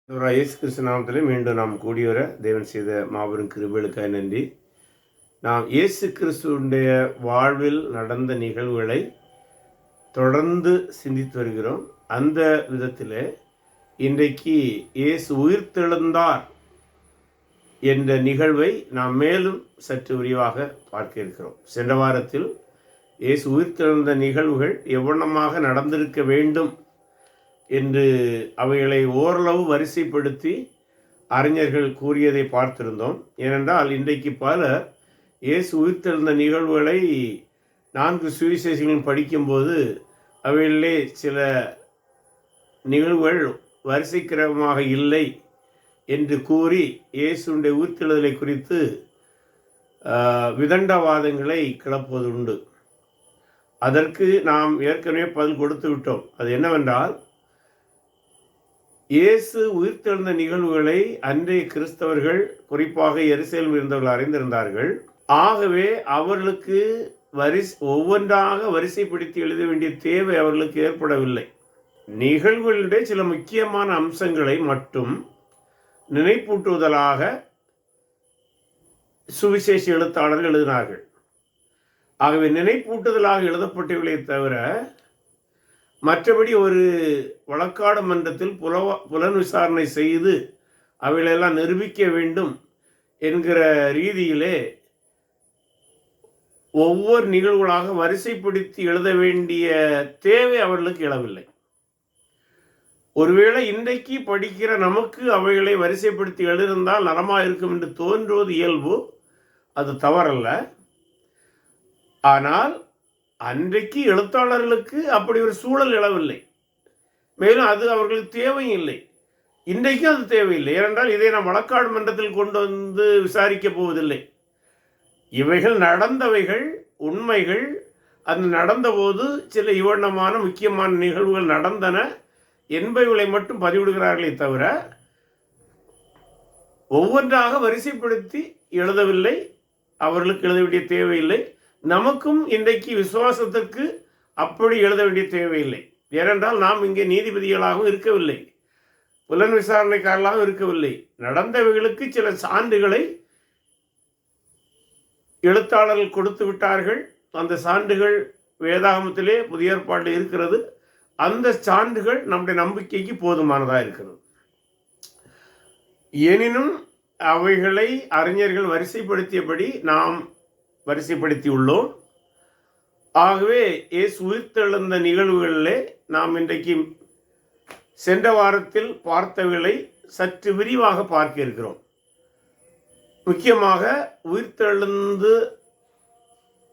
இயேசு கிறிஸ்து நாமத்திலே மீண்டும் நாம் கூடியவர தேவன் செய்த மாபெரும் கிருபைகளுக்காக நன்றி. நாம் இயேசு கிறிஸ்துடைய வாழ்வில் நடந்த நிகழ்வுகளை தொடர்ந்து சிந்தித்து வருகிறோம். அந்த விதத்தில் இன்றைக்கு இயேசு உயிர்த்தெழுந்தார் என்ற நிகழ்வை நாம் மேலும் சற்று விரிவாக பார்க்க இருக்கிறோம். சென்ற வாரத்தில் இயேசு உயிர்த்தெழுந்த நிகழ்வுகள் எவ்வளமாக நடந்திருக்க வேண்டும் என்று அவைகளை ஓரளவு வரிசைப்படுத்தி அறிஞர்கள் கூறியதை பார்த்திருந்தோம். ஏனென்றால் இன்றைக்கு பலர் இயேசு உயிர்த்தெழுந்த நிகழ்வுகளை 4 சுவிசேஷங்களும் படிக்கும்போது அவைகளிலே சில நிகழ்வுகள் வரிசைக்கிரமமாக இல்லை என்று கூறி இயேசுடைய உயிர்த்தெழுதலை குறித்து விதண்டவாதங்களை கிளப்புவது உண்டு. அதற்கு நாம் ஏற்கனவே பதில் கொடுத்து விட்டோம். அது என்னவென்றால், இயேசு உயிர்த்தெழுந்த நிகழ்வுகளை அன்றைய கிறிஸ்தவர்கள், குறிப்பாக எருசலேமில் இருந்தவர்கள் அறிந்திருந்தார்கள். ஆகவே அவர்களுக்கு ஒவ்வொன்றாக வரிசைப்படுத்தி எழுத வேண்டிய தேவை அவர்களுக்கு ஏற்படவில்லை. நிகழ்வுகளுடைய சில முக்கியமான அம்சங்களை மட்டும் நினைப்பூட்டுவதற்காக சுவிசேஷ எழுத்தாளர்கள் எழுதினார்கள். ஆகவே நினைப்பூட்டுதலாக எழுதப்பட்டவர்களே தவிர மற்றபடி ஒரு வழக்காடு மன்றத்தில் புலன் விசாரணை செய்து அவைகளெல்லாம் நிரூபிக்க வேண்டும் என்கிற ரீதியிலே ஒவ்வொரு நிகழ்வுகளாக வரிசைப்படுத்தி எழுத வேண்டிய தேவை அவர்களுக்கு எழவில்லை. ஒருவேளை இன்றைக்கு படிக்கிற நமக்கு அவைகளை வரிசைப்படுத்தி எழுதியிருந்தால் நலமாக இருக்கும் என்று தோன்றுவது இயல்பு, அது தவறல்ல. ஆனால் அன்றைக்கு எழுத்தாளர்களுக்கு அப்படி ஒரு சூழல் எழவில்லை. மேலும் அது அவர்களுக்கு தேவையும் இல்லை. இன்றைக்கும் அது தேவையில்லை. ஏனென்றால் இதை நாம் வழக்காடு மன்றத்தில் கொண்டு வந்து விசாரிக்கப் போவதில்லை. இவைகள் நடந்தவைகள் உண்மைகள். அது நடந்தபோது சில இவண்ணமான முக்கியமான நிகழ்வுகள் நடந்தன என்பவைகளை மட்டும் பதிவிடுகிறார்களே தவிர ஒவ்வொன்றாக வரிசைப்படுத்தி எழுதவில்லை. அவர்களுக்கு எழுத வேண்டிய தேவையில்லை. நமக்கும் இன்றைக்கு விசுவாசத்திற்கு அப்படி எழுத வேண்டிய தேவையில்லை. ஏனென்றால் நாம் இங்கே நீதிபதிகளாகவும் இருக்கவில்லை, புலன் விசாரணைக்காரர்களாகவும் இருக்கவில்லை. நடந்தவைகளுக்கு சில சான்றுகளை எழுத்தாளர்கள் கொடுத்து விட்டார்கள். அந்த சான்றுகள் வேதாகமத்திலே புதிய ஏற்பாட்டில் இருக்கிறது. அந்த சான்றுகள் நம்முடைய நம்பிக்கைக்கு போதுமானதாக இருக்கிறது. எனினும் அவைகளை அறிஞர்கள் வரிசைப்படுத்தியபடி நாம் வரிசைப்படுத்தி உள்ளோம். ஆகவே இயேசு உயிர்த்தெழுந்த நிகழ்வுகளிலே நாம் இன்றைக்கு சென்ற வாரத்தில் பார்த்தவைகளை சற்று விரிவாக பார்க்க இருக்கிறோம். முக்கியமாக உயிர்த்தெழுந்து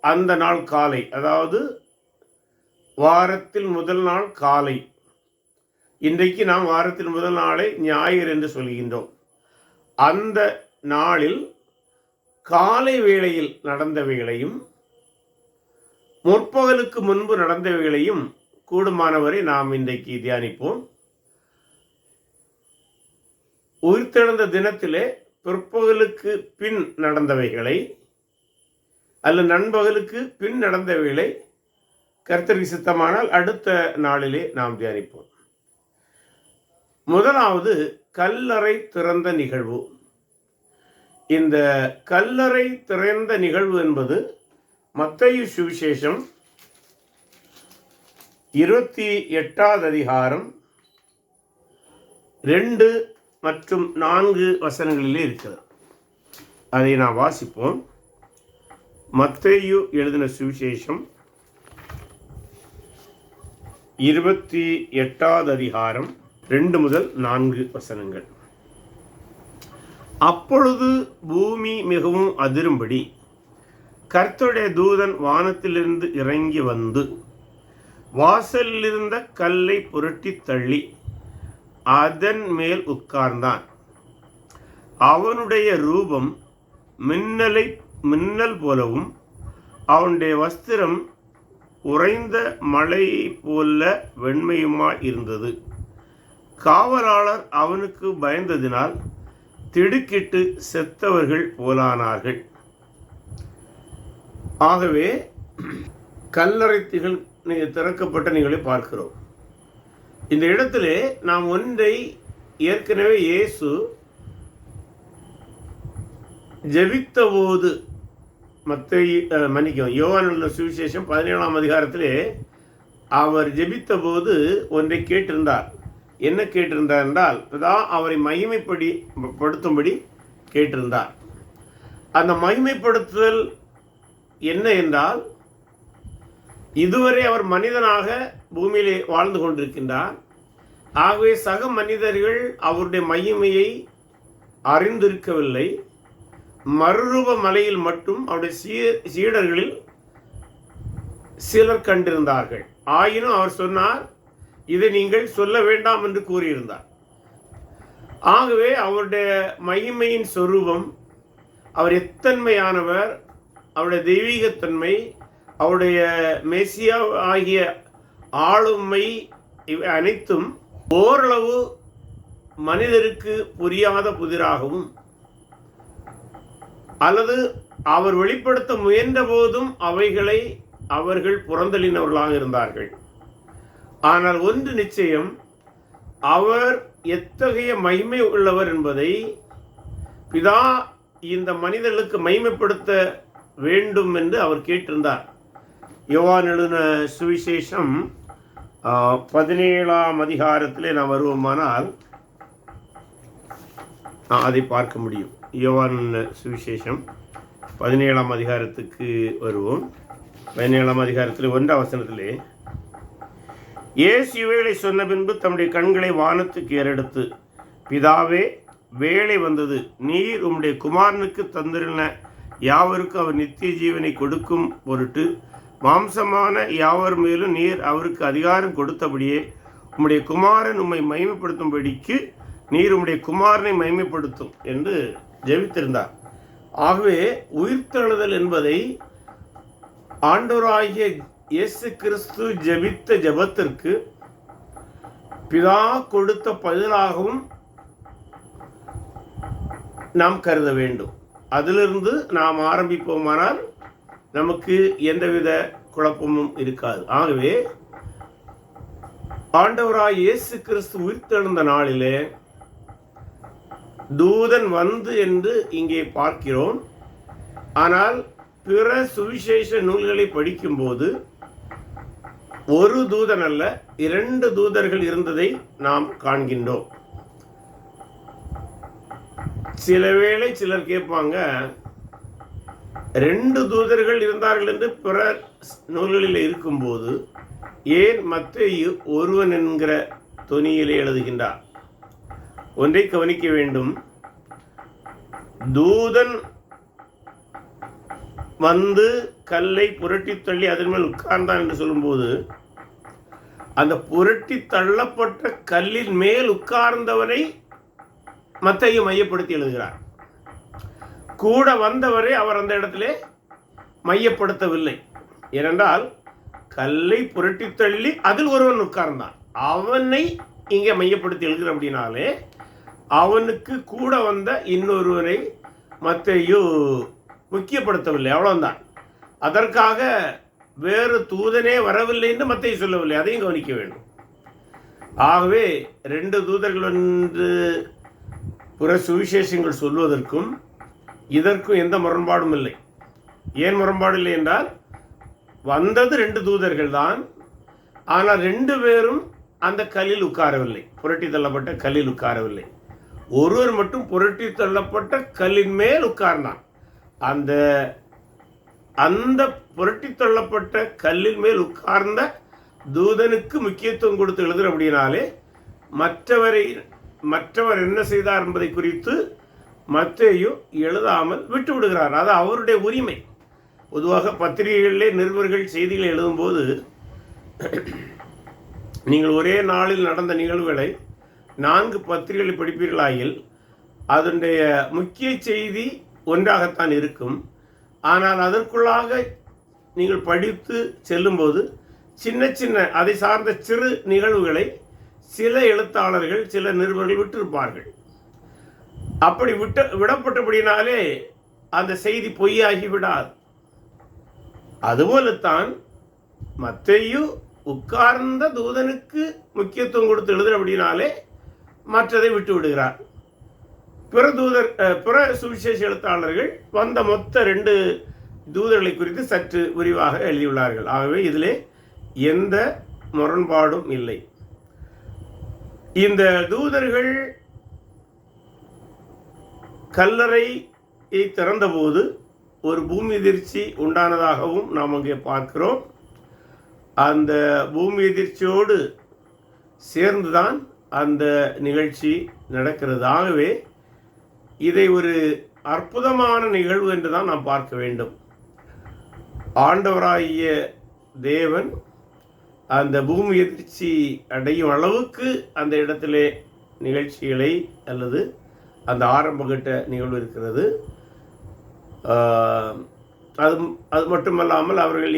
அந்த நாள் காலை, அதாவது வாரத்தில் முதல் நாள் காலை. இன்றைக்கு நாம் வாரத்தில் முதல் நாளை ஞாயிறு என்று சொல்கின்றோம். அந்த நாளில் காலை வேளையில் நடந்தவைகளையும் முற்பகலுக்கு முன்பு நடந்தவைகளையும் கூடுமானவரை நாம் இன்றைக்கு தியானிப்போம். உயிர்த்தெழுந்த தினத்திலே பிற்பகலுக்கு பின் நடந்தவைகளை அல்லது நண்பகலுக்கு பின் நடந்தவைகளை கர்த்தருக்கு சித்தமானால் அடுத்த நாளிலே நாம் தியானிப்போம். முதலாவது கல்லறை திறந்த நிகழ்வு. இந்த கல்லறை திறந்த நிகழ்வு என்பது மத்தேயு சுவிசேஷம் 28வது அதிகாரம் 2 மற்றும் 4 வசனங்களிலே இருக்கிறது. அதை நாம் வாசிப்போம். மத்தேயு எழுதின சுவிசேஷம் 28வது அதிகாரம் 2 முதல் 4 வசனங்கள். அப்பொழுது பூமி மிகவும் அதிரும்படி கர்த்தருடைய தூதன் வானத்திலிருந்து இறங்கி வந்து வாசலில் இருந்த கல்லை புரட்டி தள்ளி அதன் மேல் உட்கார்ந்தான். அவனுடைய ரூபம் மின்னல் போலவும் அவனுடைய வஸ்திரம் உறைந்த மழை போல வெண்மையுமாய் இருந்தது. காவலாளர் அவனுக்கு பயந்ததினால் திடுக்கிட்டு செத்தவர்கள் போலானார்கள். ஆகவே கல்லறை திறக்கப்பட்ட நிகழ்வை பார்க்கிறோம். இந்த இடத்திலே நாம் ஒன்றை ஏற்கனவே இயேசு ஜெபித்தபோது யோவான் சுவிசேஷம் 17ஆம் அதிகாரத்திலே அவர் ஜெபித்தபோது ஒன்றை கேட்டிருந்தார். என்ன கேட்டிருந்தார் என்றால், அவரை மகிமைப்படுத்தும்படி கேட்டிருந்தார். அந்த மகிமைப்படுத்துதல் என்ன என்றால், இதுவரை அவர் மனிதனாக பூமியிலே வாழ்ந்து கொண்டிருக்கின்றார். ஆகவே சக மனிதர்கள் அவருடைய மகிமையை அறிந்திருக்கவில்லை. மறுரூப மலையில் மட்டும் அவருடைய சீடர்களில் சிலர் கண்டிருந்தார்கள். ஆயினும் அவர் சொன்னார், இதை நீங்கள் சொல்ல வேண்டாம் என்று கூறியிருந்தார். ஆகவே அவருடைய மகிமையின் சொரூபம், அவர் எத்தன்மையானவர், அவருடைய தெய்வீகத்தன்மை, அவருடைய மெசியா ஆகிய ஆளுமை, இவை அனைத்தும் ஓரளவு மனிதருக்கு புரியாத புதிராகவும் அல்லது அவர் வெளிப்படுத்த முயன்ற போதும் அவைகளை அவர்கள் புறந்தள்ளினவர்களாக இருந்தார்கள். ஆனால் ஒன்று நிச்சயம், அவர் எத்தகைய மகிமை உள்ளவர் என்பதை பிதா இந்த மனிதர்களுக்கு மகிமைப்படுத்த வேண்டும் என்று அவர் கேட்டிருந்தார். யோவான் எழுதின சுவிசேஷம் 17ஆம் அதிகாரத்திலே நாம் வருவோமானால் அதை பார்க்க முடியும். யோவான் சுவிசேஷம் 17ஆம் அதிகாரத்துக்கு வருவோம். 17ஆம் அதிகாரத்தில் 1ஆம் வசனத்திலே, இயேசு இவைகளை சொன்ன பின்பு தம்முடைய கண்களை வானத்துக்கு ஏறெடுத்து, பிதாவே, வேளை வந்தது, நீர் உம்முடைய குமாரனுக்கு தந்திருந்த யாவருக்கும் அவர் நித்திய ஜீவனை கொடுக்கும் பொருட்டு மாம்சமான யாவர் மேலும் நீர் அவருக்கு அதிகாரம் கொடுத்தபடியே உம்முடைய குமாரன் உம்மை மகிமைப்படுத்தும்படிக்கு நீர் உம்முடைய குமாரனை மகிமைப்படுத்தும் என்று ஜெபித்திருந்தார். ஆகவே உயிர்த்தெழுதல் என்பதை ஆண்டவராகிய இயேசு கிறிஸ்து ஜெபித்த ஜெபத்திற்கு பிதா கொடுத்த பதிலாகவும் நாம் கருத வேண்டும். அதிலிருந்து நாம் ஆரம்பிப்போமானால் நமக்கு எந்தவித குழப்பமும் இருக்காது. ஆகவே ஆண்டவராய் இயேசு கிறிஸ்து உயிர்த்தெழுந்த நாளிலே தூதன் வந்து என்று இங்கே பார்க்கிறோம். ஆனால் பிற சுவிசேஷ நூல்களை படிக்கும்போது ஒரு தூதன் அல்ல, 2 தூதர்கள் இருந்ததை நாம் காண்கின்றோம். சில வேளை சிலர் கேட்பாங்க, 2 தூதர்கள் இருந்தார்கள் என்று பிற நூல்களில் இருக்கும்போது ஏன் மத்தேயு ஒருவன் என்கிற தொனியிலே எழுதுகின்றார்? ஒன்றை கவனிக்க வேண்டும். தூதன் வந்து கல்லை புரட்டி தள்ளி அதன் மேல் உட்கார்ந்தான் என்று சொல்லும்போது, அந்த புரட்டி தள்ளப்பட்ட கல்லின் மேல் உட்கார்ந்தவனை மத்தேயு மையப்படுத்தி எழுதுகிறார். கூட வந்தவரை அவர் அந்த இடத்திலே மையப்படுத்தவில்லை. ஏனென்றால் கல்லை புரட்டி தள்ளி அதில் ஒருவன் உட்கார்ந்தான், அவனை இங்கே மையப்படுத்தி எழுதுகிற அப்படின்னாலே அவனுக்கு கூட வந்த இன்னொருவரை மத்தேயு முக்கியப்படுத்தவில்லை, அவ்வளவுதான். அதற்காக வேறு தூதனே வரவில்லை என்று மத்தேயு சொல்லவில்லை, அதையும் கவனிக்க வேண்டும். ஆகவே 2 தூதர்கள் என்று புற சுவிசேஷங்கள் சொல்வதற்கும் இதற்கும் எந்த முரண்பாடும் இல்லை. ஏன் முரண்பாடு இல்லை என்றால், வந்தது 2 தூதர்கள் தான். ஆனால் 2 பேரும் அந்த கல்லில் உட்காரவில்லை, புரட்டி தள்ளப்பட்ட கல்லில் உட்காரவில்லை. ஒருவர் மட்டும் புரட்டி தள்ளப்பட்ட கல்லின் மேல் உட்கார்ந்தான். அந்த புரட்டி தள்ளப்பட்ட கல்லின் மேல் உட்கார்ந்த தூதனுக்கு முக்கியத்துவம் கொடுத்து எழுதுற அப்படின்னாலே மற்றவர் என்ன செய்தார் என்பதை குறித்து மத்தேயு எழுதாமல் விட்டு விடுகிறார். அது அவருடைய உரிமை. பொதுவாக பத்திரிகைகளிலே நிருபர்கள் செய்திகளை எழுதும்போது நீங்கள் ஒரே நாளில் நடந்த நிகழ்வுகளை 4 பத்திரிகைகளை படிப்பீர்களாயில் அதனுடைய முக்கிய செய்தி ஒன்றாகத்தான் இருக்கும். ஆனால் அதற்குள்ளாக நீங்கள் படித்து செல்லும்போது சின்ன சின்ன அதை சார்ந்த சிறு நிகழ்வுகளை சில எழுத்தாளர்கள் சில நிருபர்கள் விட்டிருப்பார்கள். அப்படி விடப்பட்டபடினாலே அந்த செய்தி பொய்யாகி விடாது. அதுபோலத்தான் மத்தேயு உட்கார்ந்த தூதனுக்கு முக்கியத்துவம் கொடுத்து எழுதுற அப்படின்னாலே மற்றதை விட்டு விடுகிறார். பிற சுவிசேஷ எழுத்தாளர்கள் வந்த மொத்த 2 தூதர்களை குறித்து சற்று விரிவாக எழுதியுள்ளார்கள். ஆகவே இதிலே எந்த முரண்பாடும் இல்லை. இந்த தூதர்கள் கல்லறையை திறந்தபோது ஒரு பூமி எதிர்ச்சி உண்டானதாகவும் நாம் அங்கே பார்க்கிறோம். அந்த பூமி எதிர்ச்சியோடு சேர்ந்துதான் அந்த நிகழ்ச்சி நடக்கிறது. ஆகவே இதை ஒரு அற்புதமான நிகழ்வு என்று தான் நாம் பார்க்க வேண்டும். ஆண்டவராகிய தேவன் அந்த பூமி எதிர்ச்சி அடையும் அளவுக்கு அந்த இடத்திலே நிகழ்ச்சிகளை அல்லது அந்த ஆரம்பகட்ட நிகழ்வு இருக்கிறது. அது மட்டுமல்லாமல் அவர்கள்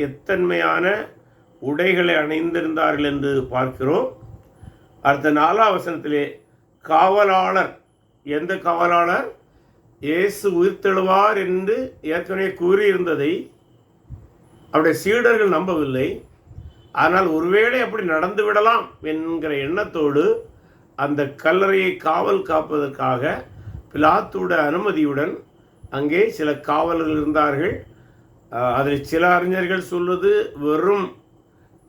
எத்தன்மையான உடைகளை அணிந்திருந்தார்கள் என்று பார்க்கிறோம். அடுத்த 4ஆம் வசனத்திலே காவலாளர், எந்த காவலாளர்? இயேசு உயிர்த்தெழுவார் என்று ஏற்கனவே கூறியிருந்ததை அவருடைய சீடர்கள் நம்பவில்லை. ஆனால் ஒருவேளை அப்படி நடந்து விடலாம் என்கிற எண்ணத்தோடு அந்த கல்லறையை காவல் காப்பதற்காக பிலாத்துவோட அனுமதியுடன் அங்கே சில காவலர்கள் இருந்தார்கள். அதில் சில அறிஞர்கள் சொல்வது வெறும்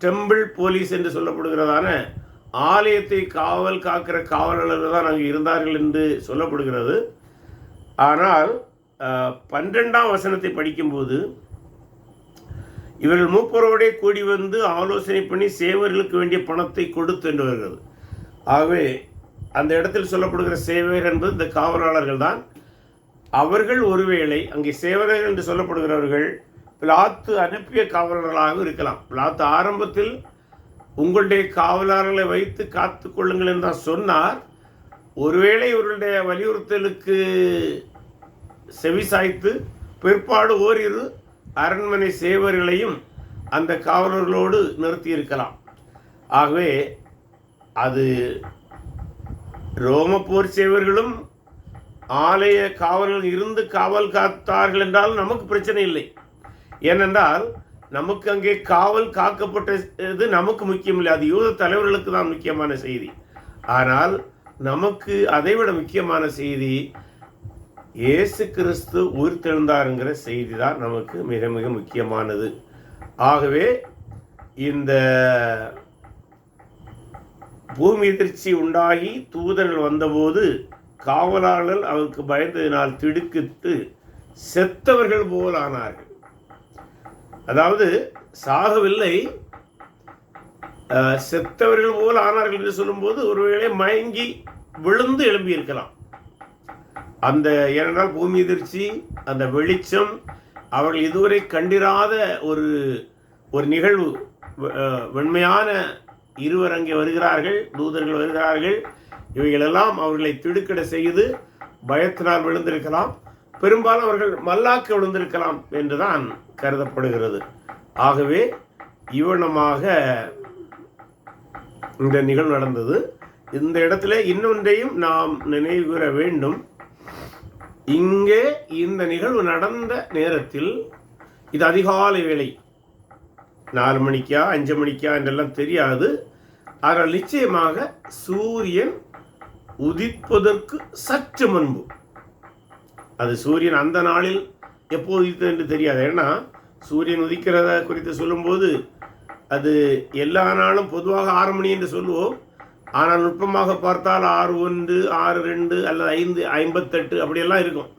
டெம்பிள் போலீஸ் என்று சொல்லப்படுகிறதான ஆலயத்தை காவல் காக்கிற காவலர்கள் தான் அங்கே இருந்தார்கள் என்று சொல்லப்படுகிறது. ஆனால் 12ஆம் வசனத்தை படிக்கும்போது இவர்கள் மூப்பரோடே கூடி வந்து ஆலோசனை பண்ணி சேவர்களுக்கு வேண்டிய பணத்தை கொடுத்து என்று வருகிறது. ஆகவே அந்த இடத்தில் சொல்லப்படுகிற சேவகர் என்பது இந்த காவலாளர்கள் தான். அவர்கள் ஒருவேளை அங்கே சேவகர்கள் என்று சொல்லப்படுகிறவர்கள் பிலாத்து அனுப்பிய காவலர்களாக இருக்கலாம். பிலாத்து ஆரம்பத்தில் உங்களுடைய காவலாளர்களை வைத்து காத்து கொள்ளுங்கள் என்று தான் சொன்னார். ஒருவேளை இவர்களுடைய வலியுறுத்தலுக்கு செவிசாய்த்து பிற்பாடு ஓரிரு அரண்மனை சேவர்களையும் அந்த காவலர்களோடு நிறுத்தியிருக்கலாம். ஆகவே அது ரோம போர் சேவர்களும் ஆலய காவலர்கள் இருந்து காவல் காத்தார்கள் என்றால் நமக்கு பிரச்சனை இல்லை. ஏனென்றால் நமக்கு அங்கே காவல் காக்கப்பட்டது நமக்கு முக்கியமில்லை, அது யூத தலைவர்களுக்கு தான் முக்கியமான செய்தி. ஆனால் நமக்கு அதைவிட முக்கியமான செய்தி இயேசு கிறிஸ்து உயிர்த்தெழுந்தாருங்கிற செய்தி தான் நமக்கு மிக மிக முக்கியமானது. ஆகவே இந்த பூமி எதிர்ச்சி உண்டாகி தூதர்கள் வந்தபோது காவலாளர்கள் அவருக்கு பயந்ததினால் திடுக்கிட்டு செத்தவர்கள் போல் ஆனார்கள். அதாவது சாகவில்லை, செத்தவர்கள் போல் ஆனார்கள் என்று சொல்லும்போது ஒருவேளை மயங்கி விழுந்து எழும்பியிருக்கலாம். அந்த ஏனென்றால் பூமி எதிர்ச்சி, அந்த வெளிச்சம், அவர்கள் இதுவரை கண்டிராத ஒரு நிகழ்வு. வெண்மையான இருவர் அங்கே வருகிறார்கள், தூதர்கள் வருகிறார்கள். இவைகளெல்லாம் அவர்களை திடுக்கிட செய்து பயத்தினால் விழுந்திருக்கலாம். பெரும்பாலும் அவர்கள் மல்லாக்க விழுந்திருக்கலாம் என்றுதான் கருதப்படுகிறது. ஆகவே இவனமாக இந்த நிகழ்வு நடந்தது. இந்த இடத்துல இன்னொன்றையும் நாம் நினைவுகூர வேண்டும். இங்கே இந்த நிகழ்வு நடந்த நேரத்தில் இது அதிகாலை வேளை, 4 மணிக்கா 5 மணிக்கா என்றெல்லாம் தெரியாது. ஆனால் நிச்சயமாக சூரியன் உதிப்பதற்கு சற்று முன்பு, அது சூரியன் அந்த நாளில் எப்போது உதித்தது என்று தெரியாது. ஏன்னா சூரியன் உதிக்கிறத குறித்து சொல்லும்போது அது எல்லா நாளும் பொதுவாக 6 மணி என்று சொல்லுவோம். ஆனால் நுட்பமாக பார்த்தால் 6:01, 6:02 அல்லது 5:58 அப்படியெல்லாம் இருக்கும்.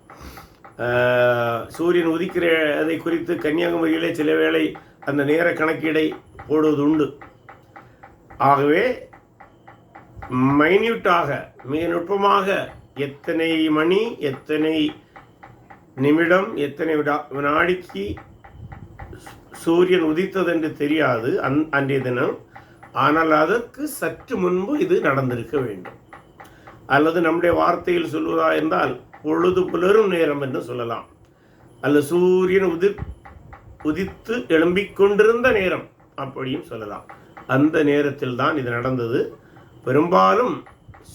சூரியன் உதிக்கிறதை குறித்து கன்னியாகுமரியிலே சில வேளை அந்த நேர கணக்கீடை போடுவது உண்டு. ஆகவே மைன்யூட்டாக, மிக நுட்பமாக எத்தனை மணி, எத்தனை நிமிடம், எத்தனை வினாடிக்கு சூரியன் உதித்தது என்று தெரியாது அன்றைய தினம். ஆனால் அதற்கு சற்று முன்பு இது நடந்திருக்க வேண்டும். அல்லது நம்முடைய வார்த்தையில் சொல்வதா என்றால் பொழுது புலரும் நேரம் என்று சொல்லலாம். அல்லது சூரியன் உதித்து எழும்பிக் கொண்டிருந்த நேரம் அப்படியும் சொல்லலாம். அந்த நேரத்தில் தான் இது நடந்தது. பெரும்பாலும்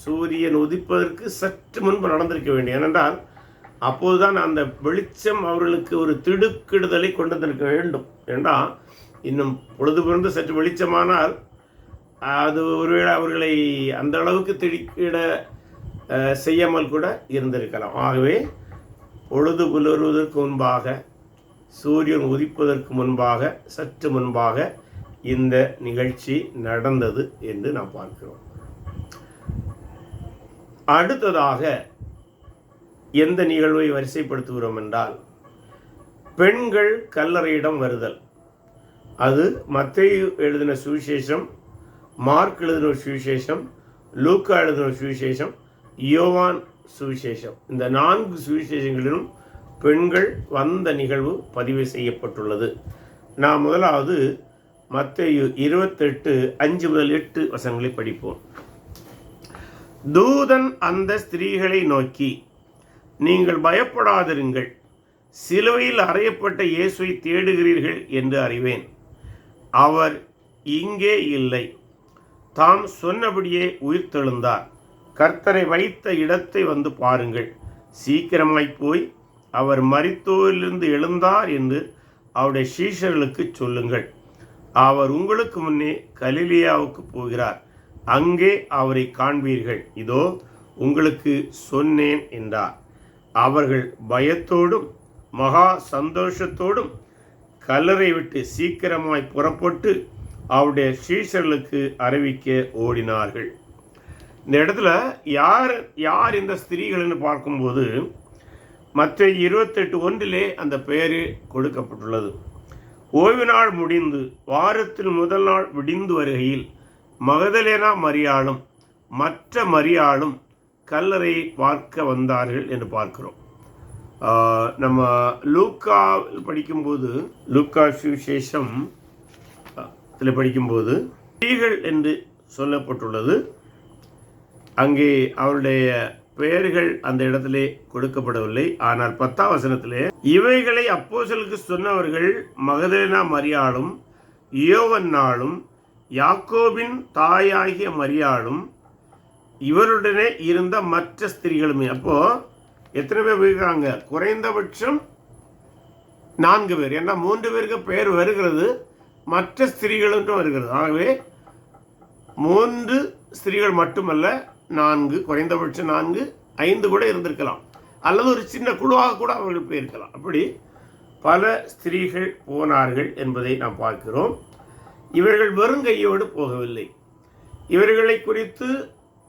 சூரியன் உதிப்பதற்கு சற்று முன்பு நடந்திருக்க வேண்டும். ஏனென்றால் அப்போதுதான் அந்த வெளிச்சம் அவர்களுக்கு ஒரு திடுக்கிடுதலை கொண்டு வந்திருக்க வேண்டும். ஏன்னா இன்னும் பொழுது பிறந்து சற்று வெளிச்சமானால் அது ஒருவேளை அவர்களை அந்த அளவுக்கு திடுக்கிட செய்யாமல் கூட இருந்திருக்கலாம். ஆகவே பொழுது புலருவதற்கு முன்பாக, சூரியன் உதிப்பதற்கு முன்பாக, சற்று முன்பாக இந்த நிகழ்ச்சி நடந்தது என்று நாம் பார்க்கிறோம். அடுத்ததாக எந்த நிகழ்வை வரிசைப்படுத்துகிறோம் என்றால், பெண்கள் கல்லறையிடம் வருதல். அது மத்தேயு எழுதின சுவிசேஷம், மார்க் எழுதின சுவிசேஷம், லூக்கா எழுதின சுவிசேஷம், யோவான் சுவிசேஷம், இந்த 4 சுவிசேஷங்களிலும் பெண்கள் வந்த நிகழ்வு பதிவு செய்யப்பட்டுள்ளது. நாம் முதலாவது மத்தேயு 28:5-8 வசனங்களை படிப்போம். தூதன் அந்த ஸ்திரீகளை நோக்கி, நீங்கள் பயப்படாதிருங்கள், சிலுவையில் அறையப்பட்ட இயேசுவை தேடுகிறீர்கள் என்று அறிவேன். அவர் இங்கே இல்லை, தாம் சொன்னபடியே உயிர்த்தெழுந்தார். கர்த்தரை வைத்த இடத்தை வந்து பாருங்கள். சீக்கிரமாய் போய் அவர் மரித்தோரிலிருந்து எழுந்தார் என்று அவருடைய சீஷர்களுக்கு சொல்லுங்கள். அவர் உங்களுக்கு முன்னே கலிலியாவுக்கு போகிறார், அங்கே அவரை காண்பீர்கள். இதோ உங்களுக்கு சொன்னேன் என்றார். அவர்கள் பயத்தோடும் மகா சந்தோஷத்தோடும் கல்லறை விட்டு சீக்கிரமாய் புறப்பட்டு அவருடைய சீஷர்களுக்கு அறிவிக்க ஓடினார்கள். இந்த இடத்துல யார் இந்த ஸ்திரீகள்னு பார்க்கும்போது மத்தேயு 28:1 அந்த பெயர் கொடுக்கப்பட்டுள்ளது. ஓய்வு நாள் முடிந்து வாரத்தில் முதல் நாள் விடிந்து வருகையில் மகதலேனா மரியாளும் மற்ற மரியாளும் கல்லறை பார்க்க வந்தார்கள் என்று பார்க்கிறோம். நம்ம லூக்கா படிக்கும்போது, லூக்கா சுவிசேஷம் படிக்கும்போது ஸ்திரீகள் என்று சொல்லப்பட்டுள்ளது. அங்கே அவருடைய பெயர்கள் அந்த இடத்திலே கொடுக்கப்படவில்லை. ஆனால் 10ஆம் வசனத்திலே, இவைகளை அப்போஸ்தலருக்கு சொன்னவர்கள் மகதலேனா மரியாளும் யோவன்னாளும் யாக்கோபின் தாயாகிய மரியாளும் இவருடனே இருந்த மற்ற ஸ்திரீகளுமே. அப்போ எத்தனை பேர் போயிருக்காங்க? குறைந்தபட்சம் 4 பேர். ஏன்னா 3 பேருக்கு பெயர் வருகிறது, மற்ற ஸ்திரீகளுக்கும் வருகிறது. ஆகவே 3 ஸ்திரீகள் மட்டுமல்ல, 4, குறைந்தபட்சம் 4, 5 கூட இருந்திருக்கலாம், அல்லது ஒரு சின்ன குழுவாக கூட அவர்கள் போயிருக்கலாம். அப்படி பல ஸ்திரீகள் போனார்கள் என்பதை நாம் பார்க்கிறோம். இவர்கள் வெறுங்கையோடு போகவில்லை. இவர்களை குறித்து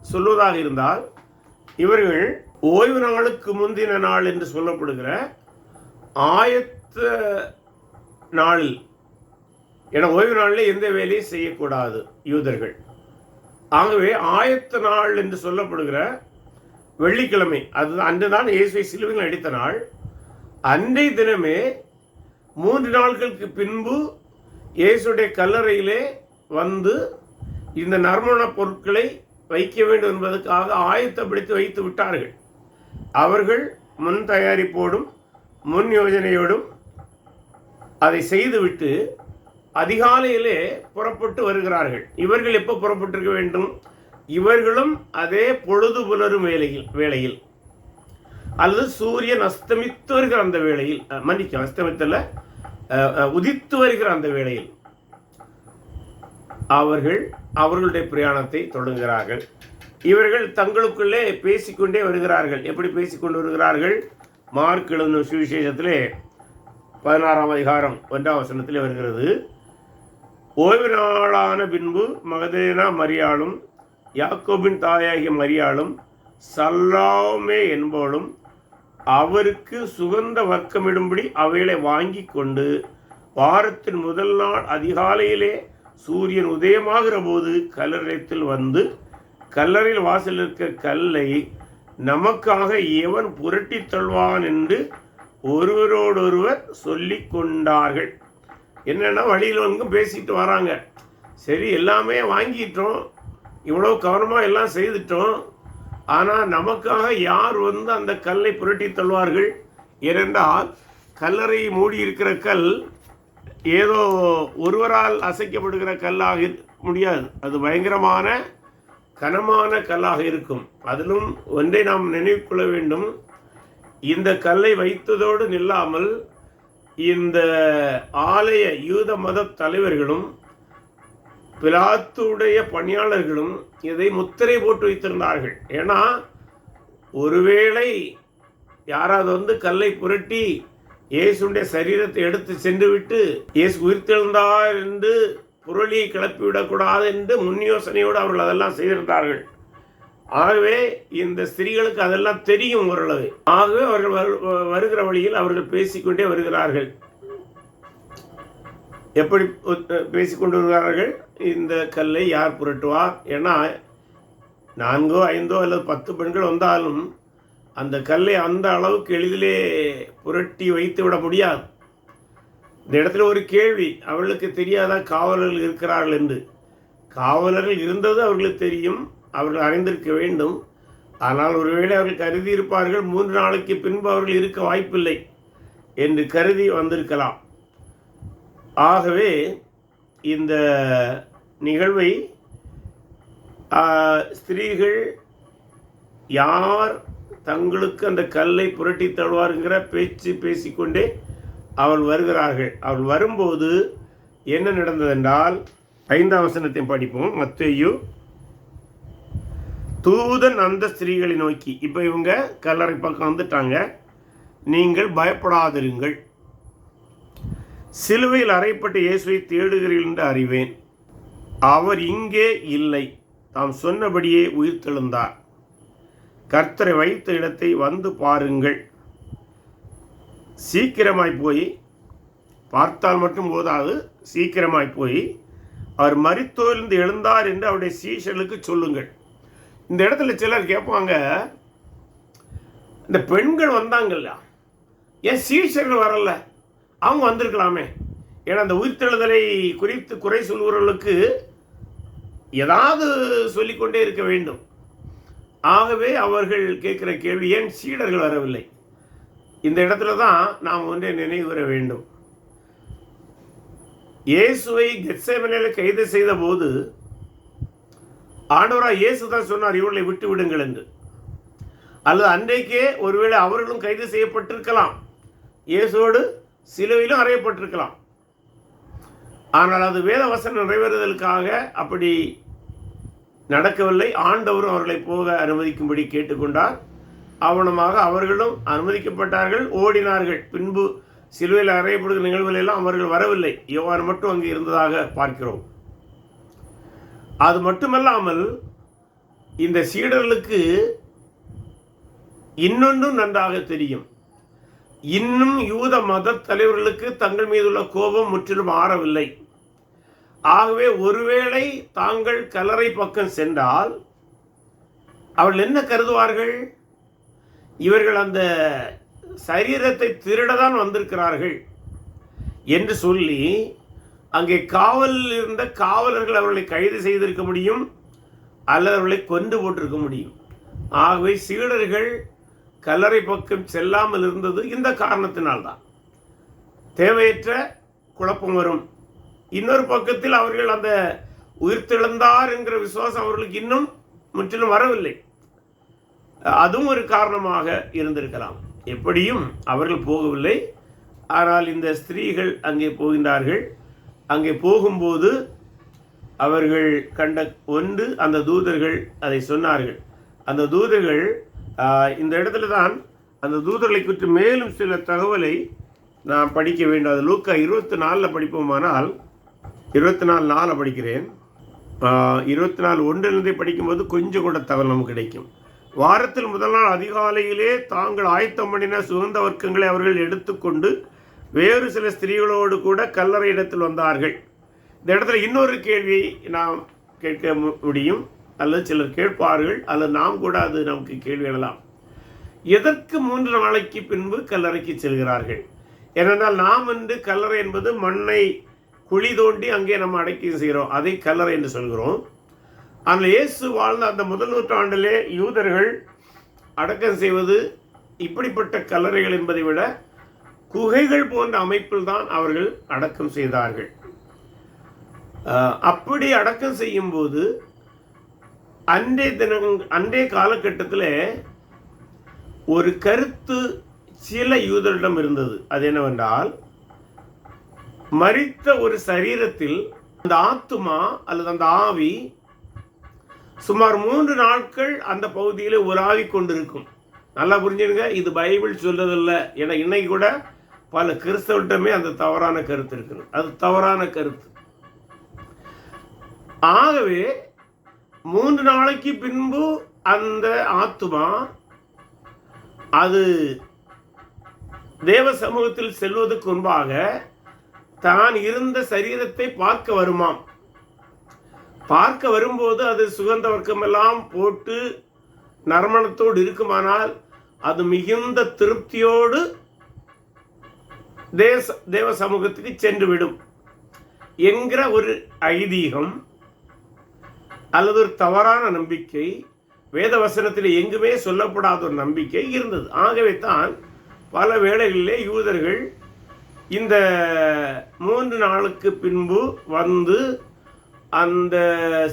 சொல்வதாக இருந்தால், இவர்கள் ஓய்வு நாளுக்கு முந்தின நாள் என்று சொல்லப்படுகிற ஆயத்த நாளில், என ஓய்வு நாளில் எந்த வேலையும் செய்யக்கூடாது யூதர்கள். ஆகவே ஆயத்த நாள் என்று சொல்லப்படுகிற வெள்ளிக்கிழமை, அது அன்று தான் இயேசுவை சிலுவையில் அடித்த நாள். அன்றைய தினமே 3 நாட்களுக்கு பின்பு இயேசுடைய கல்லறையிலே வந்து இந்த நறுமண பொருட்களை வைக்க வேண்டும் என்பதற்காக ஆயத்தப்படுத்தி வைத்து விட்டார்கள். அவர்கள் முன் தயாரிப்போடும் முன் யோஜனையோடும் அதை செய்துவிட்டு அதிகாலையிலே புறப்பட்டு வருகிறார்கள். இவர்கள் எப்போ புறப்பட்டிருக்க வேண்டும்? இவர்களும் அதே பொழுது புலரும் வேளையில் அல்லது சூரியன் அஸ்தமித்து வருகிற அந்த வேளையில், அஸ்தமித்தல்ல, உதித்து வருகிற அந்த வேளையில் அவர்களுடைய பிரயாணத்தை தொடங்குகிறார்கள். இவர்கள் தங்களுக்குள்ளே பேசிக்கொண்டே வருகிறார்கள். எப்படி பேசிக்கொண்டு வருகிறார்கள்? மார்க் எழுதின சுவிசேஷத்திலே 16ஆம் அதிகாரம் 1ஆம் வசனத்திலே வருகிறது. ஓய்வு நாளான பின்பு மகதலேனா மரியாளும் யாக்கோபின் தாயாகிய மரியாளும் சல்லாமே என்பவளும் அவருக்கு சுகந்த வர்க்கமிடும்படி அவைகளை வாங்கி கொண்டு வாரத்தின் முதல் நாள் அதிகாலையிலே சூரியன் உதயமாகிற போது கல்லறையில் வந்து கல்லறையில் வாசல் இருக்க கல்லை நமக்காக எவன் புரட்டி தள்ளுவான் என்று ஒருவரோடொருவர் சொல்லி கொண்டார்கள். என்னென்னா, வழியில் வந்து பேசிட்டு வராங்க. சரி, எல்லாமே வாங்கிட்டோம், இவ்வளோ கவனமாக எல்லாம் செய்துட்டோம், ஆனால் நமக்காக யார் வந்து அந்த கல்லை புரட்டி தள்ளுவார்கள்? ஏனென்றால் கல்லறை மூடி இருக்கிற கல் ஏதோ ஒருவரால் அசைக்கப்படுகிற கல்லாக முடியாது. அது பயங்கரமான கனமான கல்லாக இருக்கும். அதிலும் ஒன்றை நாம் நினைவு கொள்ள வேண்டும். இந்த கல்லை வைத்ததோடு நில்லாமல் இந்த ஆலய யூத மத தலைவர்களும் பிலாத்துடைய பணியாளர்களும் இதை முத்திரை போட்டு வைத்திருந்தார்கள். ஏன்னா ஒருவேளை யாராவது கல்லை புரட்டி இயேசுடைய சரீரத்தை எடுத்து சென்று விட்டு இயேசு உயிர்த்தெழுந்தார் என்று புரளியை கிளப்பிவிடக்கூடாது என்று முன் யோசனையோடு அவர்கள் அதெல்லாம் செய்திருந்தார்கள். ஆகவே இந்த ஸ்திரீகளுக்கு அதெல்லாம் தெரியும் ஓரளவு. ஆகவே அவர்கள் வருகிற வழியில் அவர்கள் பேசிக்கொண்டே வருகிறார்கள். எப்படி பேசிக்கொண்டு வருகிறார்கள்? இந்த கல்லை யார் புரட்டுவார்? ஏன்னா 4 5 அல்லது 10 பெண்கள் வந்தாலும் அந்த கல்லை அந்த அளவுக்கு எளிதிலே புரட்டி வைத்து விட முடியாது. இந்த இடத்துல ஒரு கேள்வி, அவர்களுக்கு தெரியாதா காவலர்கள் இருக்கிறார்கள் என்று? காவலர்கள் இருந்தது அவர்களுக்கு தெரியும், அவர்கள் அறிந்திருக்க வேண்டும். ஆனால் ஒருவேளை அவர்கள் கருதி இருப்பார்கள் 3 நாளைக்கு பின்பு அவர்கள் இருக்க வாய்ப்பில்லை என்று கருதி வந்திருக்கலாம். ஆகவே இந்த நிகழ்வை ஸ்திரீகள் யார் தங்களுக்கு அந்த கல்லை புரட்டி தழுவாருங்கிற பேச்சு பேசிக்கொண்டே அவள் வருகிறார்கள். அவள் வரும்போது என்ன நடந்ததென்றால் 5ஆம் வசனத்தை படிப்போம். மத்தேயு. தூதன் அந்த ஸ்திரீகளை நோக்கி, இப்போ இவங்க கல்லறை பக்கம் வந்துட்டாங்க, நீங்கள் பயப்படாதிருங்கள், சிலுவையில் அறையப்பட்ட இயேசுவை தேடுகிறீர்கள் என்று அறிவேன். அவர் இங்கே இல்லை, தாம் சொன்னபடியே உயிர்த்தெழுந்தார். கர்த்தரை வைத்த இடத்தை வந்து பாருங்கள். சீக்கிரமாய் போய் பார்த்தால் மட்டும் போதாது, சீக்கிரமாய் போய் அவர் மரித்தோரிலிருந்து எழுந்தார் என்று அவருடைய சீஷர்களுக்கு சொல்லுங்கள். இந்த இடத்துல சிலர் கேட்பாங்க, இந்த பெண்கள் வந்தாங்கல்ல, ஏன் சீஷர்கள் வரல? அவங்க வந்திருக்கலாமே. ஏன்னா அந்த உயிர்த்தெழுதலை குறித்து குறை சொல்கிறவர்களுக்கு ஏதாவது சொல்லிக்கொண்டே இருக்க வேண்டும். ஆகவே அவர்கள் கேட்கிற கேள்வி, ஏன் சீடர்கள் வரவில்லை? இந்த இடத்துல தான் நாம் ஒன்றை நினைவுற வேண்டும். இயேசுவை கெத்செமனேயில் கைது செய்த போது ஆண்டவராக இயேசு தான் சொன்னார், இவர்களை விட்டு விடுங்கள் என்று. அல்லது அன்றைக்கே ஒருவேளை அவர்களும் கைது செய்யப்பட்டிருக்கலாம், இயேசுவோடு சிலுவையிலும் அறையப்பட்டிருக்கலாம். ஆனால் அது வேத வசனம் நிறைவேறுதலுக்காக அப்படி நடக்கவில்லை. ஆண்டவரும் அவர்களை போக அனுமதிக்கும்படி கேட்டுக்கொண்டார். ஆவணமாக அவர்களும் அனுமதிக்கப்பட்டார்கள், ஓடினார்கள். பின்பு சிலுவையில் அறையப்படுகிற நிகழ்வுகளெல்லாம் அவர்கள் வரவில்லை, யோவான் மட்டும் அங்கே இருந்ததாக பார்க்கிறோம். அது மட்டுமல்லாமல் இந்த சீடர்களுக்கு இன்னொன்றும் நன்றாக தெரியும். இன்னும் யூத மத தலைவர்களுக்கு தங்கள் மீதுள்ள கோபம் முற்றிலும் ஆறவில்லை. ஆகவே ஒருவேளை தாங்கள் கல்லறை பக்கம் சென்றால் அவர்கள் என்ன கருதுவார்கள்? இவர்கள் அந்த சரீரத்தை திருடதான் வந்திருக்கிறார்கள் என்று சொல்லி அங்கே காவலில் இருந்த காவலர்கள் அவர்களை கைது செய்திருக்க முடியும், அல்லது அவர்களை கொண்டு போட்டிருக்க முடியும். ஆகவே சீடர்கள் கல்லறை பக்கம் செல்லாமல் இருந்தது இந்த காரணத்தினால்தான். தேவையற்ற குழப்பம் வரும். இன்னொரு பக்கத்தில் அவர்கள் அந்த உயிர்த்தெழுந்தார் என்கிற விசுவாசம் அவர்களுக்கு இன்னும் முற்றிலும் வரவில்லை. அதுவும் ஒரு காரணமாக இருந்திருக்கலாம். எப்படியும் அவர்கள் போகவில்லை. ஆனால் இந்த ஸ்திரீகள் அங்கே போகின்றார்கள். அங்கே போகும்போது அவர்கள் கண்ட ஒன்று, அந்த தூதர்கள் அதை சொன்னார்கள். அந்த தூதர்கள் இந்த இடத்துல தான் அந்த தூதர்களை குறித்து மேலும் சில தகவலை நாம் படிக்க வேண்டும். அது லூக்கா 24 படிப்போமானால், 24:4 படிக்கிறேன். 24:1 படிக்கும்போது கொஞ்சம் கூட தகவல் நமக்கு கிடைக்கும். வாரத்தில் முதல் நாள் அதிகாலையிலே தாங்கள் ஆயத்தம் பண்ணின சுகந்த வர்க்கங்களை அவர்கள் எடுத்துக்கொண்டு வேறு சில ஸ்திரீகளோடு கூட கல்லறை இடத்தில் வந்தார்கள். இந்த இடத்துல இன்னொரு கேள்வியை நாம் கேட்க முடியும், அல்லது சிலர் கேட்பார்கள், அல்லது நாம் கூட அது நமக்கு கேள்வி எழலாம். எதற்கு 3 நாளைக்கு பின்பு கல்லறைக்கு செல்கிறார்கள்? ஏனென்றால் நாம் வந்து கல்லறை என்பது மண்ணை குழி தோண்டி அங்கே நம்ம அடக்கம் செய்கிறோம், அதை கல்லறை என்று சொல்கிறோம். ஆனால் இயேசு வாழ்ந்த அந்த முதல் நூற்றாண்டிலே யூதர்கள் அடக்கம் செய்வது இப்படிப்பட்ட கல்லறைகள் என்பதை விட குகைகள் போன்ற அமைப்பில் தான் அவர்கள் அடக்கம் செய்தார்கள். அப்படி அடக்கம் செய்யும்போது அன்றைய காலகட்டத்தில் ஒரு கருத்து சில யூதரிடம் இருந்தது. அது என்னவென்றால், மரித்த ஒரு சரீரத்தில் அந்த ஆத்துமா அல்லது அந்த ஆவி சுமார் 3 நாட்கள் அந்த பகுதியில் உலாவிக் கொண்டிருக்கும். நல்லா புரிஞ்சுருங்க, இது பைபிள் சொல்றதில்லை. ஏன்னா இன்னைக்கு கூட பல கிறிஸ்தவர்கிட்டமே அந்த தவறான கருத்து இருக்குது. அது தவறான கருத்து. ஆகவே 3 நாளைக்கு பின்பு அந்த ஆத்துமா அது தேவ சமூகத்தில் செல்வதற்கு முன்பாக தான் இருந்த சரீரத்தை பார்க்க வருமாம். பார்க்க வரும்போது அது சுகந்த வர்க்கமெல்லாம் போட்டு நறுமணத்தோடு இருக்குமானால் அது மிகுந்த திருப்தியோடு தேவ சமூகத்துக்கு சென்று விடும் என்கிற ஒரு ஐதீகம் அல்லது ஒரு தவறான நம்பிக்கை வேத வசனத்தில் எங்குமே சொல்லப்படாத ஒரு நம்பிக்கை இருந்தது. ஆகவே தான் பல வேளைகளிலே யூதர்கள் இந்த 3 நாளுக்கு பின்பு வந்து அந்த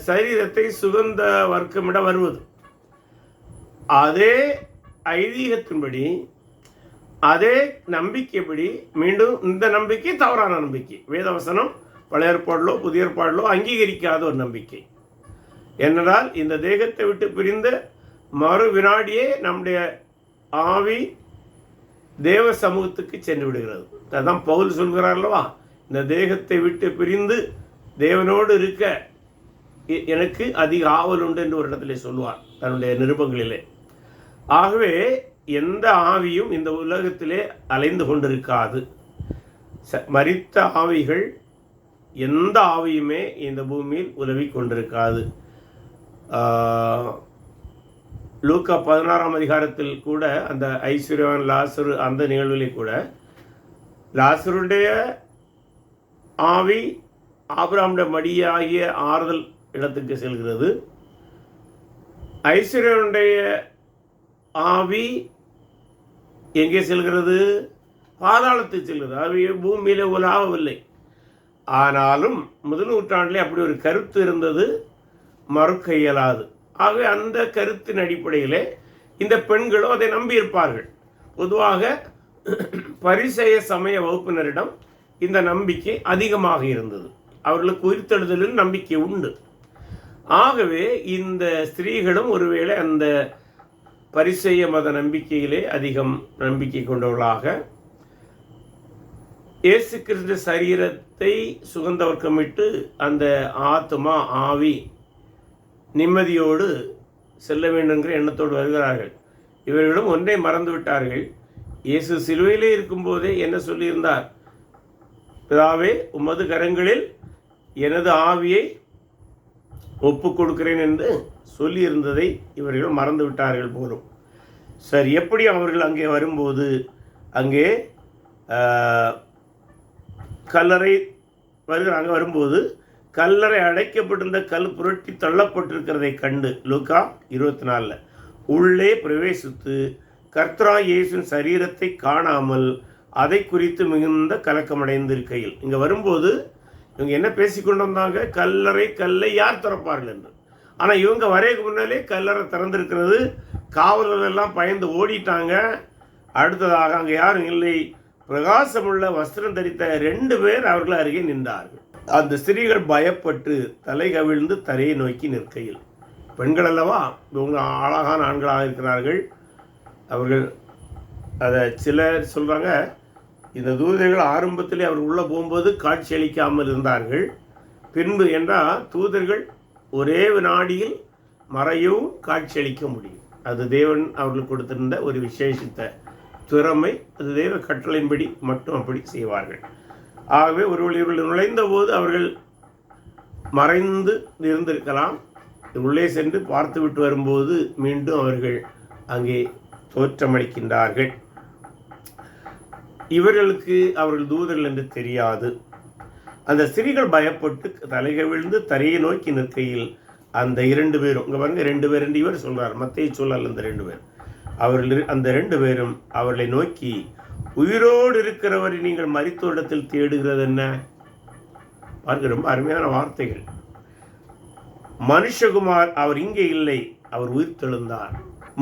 சரீரத்தை சுகந்த வர்க்கமிட வருவது. அதே ஐதீகத்தின்படி, அதே நம்பிக்கைப்படி, மீண்டும் இந்த நம்பிக்கை தவறான நம்பிக்கை. வேதவசனம் பழைய ஏற்பாடிலோ புதிய ஏற்பாடிலோ அங்கீகரிக்காத ஒரு நம்பிக்கை. என்னென்றால் இந்த தேகத்தை விட்டு பிரிந்த மறு வினாடியே நம்முடைய ஆவி தேவ சமூகத்துக்கு சென்று விடுகிறது. அதான் பவுல் சொல்கிறார் அல்லவா, இந்த தேகத்தை விட்டு பிரிந்து தேவனோடு இருக்க எனக்கு அதிக ஆவல் உண்டு என்று ஒரு இடத்துல சொல்லுவார் தன்னுடைய நிருபங்களிலே. ஆகவே எந்த ஆவியும் இந்த உலகத்திலே அலைந்து கொண்டிருக்காது. மரித்த ஆவிகள் எந்த ஆவியுமே இந்த பூமியில் உலவி கொண்டிருக்காது. லூக்கா 16ஆம் அதிகாரத்தில் கூட அந்த ஐஸ்வர்யவான் லாசரு அந்த நிகழ்விலே கூட லாசருடைய ஆவி ஆபிரகாமுடைய மடியாகிய ஆறுதல் இடத்துக்கு செல்கிறது. ஐஸ்வர்யனுடைய ஆவி எங்கே செல்கிறது? பாதாளத்துக்கு செல்கிறது. ஆவி பூமியிலே உலாவவில்லை. ஆனாலும் முதல் நூற்றாண்டிலே அப்படி ஒரு கருத்து இருந்தது, மறுக்க இயலாது. ஆகவே அந்த கருத்தின் அடிப்படையிலே இந்த பெண்களும் அதை நம்பியிருப்பார்கள். பொதுவாக பரிசேய சமய வகுப்பினரிடம் இந்த நம்பிக்கை அதிகமாக இருந்தது. அவர்களுக்கு உயிர்த்தெழுதலில் நம்பிக்கை உண்டு. ஆகவே இந்த ஸ்திரீகளும் ஒருவேளை அந்த பரிசேய மத நம்பிக்கையிலே அதிகம் நம்பிக்கை கொண்டவர்களாக இயேசு கிறிஸ்து சரீரத்தை சுகந்த வர்க்கமிட்டு அந்த ஆத்மா ஆவி நிம்மதியோடு செல்ல வேண்டும் என்கிற எண்ணத்தோடு வருகிறார்கள். இவர்களும் ஒன்றை மறந்து விட்டார்கள். இயேசு சிலுவையிலே இருக்கும்போதே என்ன சொல்லியிருந்தார்? பிதாவே, உமது கரங்களில் எனது ஆவியை ஒப்பு கொடுக்கிறேன் என்று சொல்லியிருந்ததை இவர்கள் மறந்து விட்டார்கள் போலும். சரி, எப்படி அவர்கள் அங்கே வரும்போது அங்கே கல்லறை வருகிறாங்க. வரும்போது கல்லறை அடைக்கப்பட்டிருந்த கல் புரட்டி தள்ளப்பட்டிருக்கிறதை கண்டு லூக்கா 24 உள்ளே பிரவேசித்து கர்த்தராகிய இயேசுவின் சரீரத்தை காணாமல் அதை குறித்து மிகுந்த கலக்கமடைந்திருக்கையில், இங்கே வரும்போது இவங்க என்ன பேசிக்கொண்டு வந்தாங்க? கல்லை யார் திறப்பார்கள் என்று. ஆனால் இவங்க வரைக்கு முன்னாலே கல்லறை திறந்திருக்கிறது. காவலர்கள் எல்லாம் பயந்து ஓடிட்டாங்க. அடுத்ததாக அங்கே யாரும் இல்லை. பிரகாசமுள்ள வஸ்திரம் தரித்த 2 பேர் அவர்கள் அருகே நின்றார்கள். அந்த ஸ்திரீகள் பயப்பட்டு தலை கவிழ்ந்து தரையை நோக்கி நிற்கையில், பெண்கள் அல்லவா, இவங்க அழகான ஆண்களாக இருக்கிறார்கள். அவர்கள் அதை சிலர் சொல்கிறாங்க, இந்த தூதர்கள் ஆரம்பத்திலே அவர் உள்ளே போகும்போது காட்சி அளிக்காமல் இருந்தார்கள். பின்பு என்றால் தூதர்கள் ஒரே வினாடியில் மறையவும் காட்சி அளிக்க முடியும். அது தேவன் அவர்களுக்கு கொடுத்திருந்த ஒரு விசேஷித்த திறமை. அது தேவ கட்டளையின்படி மட்டும் அப்படி செய்வார்கள். ஆகவே இவர்கள் நுழைந்த போது அவர்கள் மறைந்து இருந்திருக்கலாம். உள்ளே சென்று பார்த்துவிட்டு வரும்போது மீண்டும் அவர்கள் அங்கே தோற்றமளிக்கின்றார்கள். இவர்களுக்கு அவர்கள் தூதர்கள் என்று தெரியாது. அந்த ஸ்திரீகள் பயப்பட்டு தலைகவிழ்ந்து தரையை நோக்கி நிற்கையில் அந்த 2 பேரும், இங்கே பாருங்க 2 பேர் என்று இவர் சொல்றார், மத்தேயு சொல்லல. அந்த 2 பேர் அவர்கள், அந்த 2 பேரும் அவர்களை நோக்கி, உயிரோடு இருக்கிறவரை நீங்கள் மரித்த இடத்தில் தேடுகிறது என்ன? பாருங்க, ரொம்ப அருமையான வார்த்தைகள். மனுஷகுமார் அவர் இங்கே இல்லை, அவர் உயிர் தெழுந்தார்.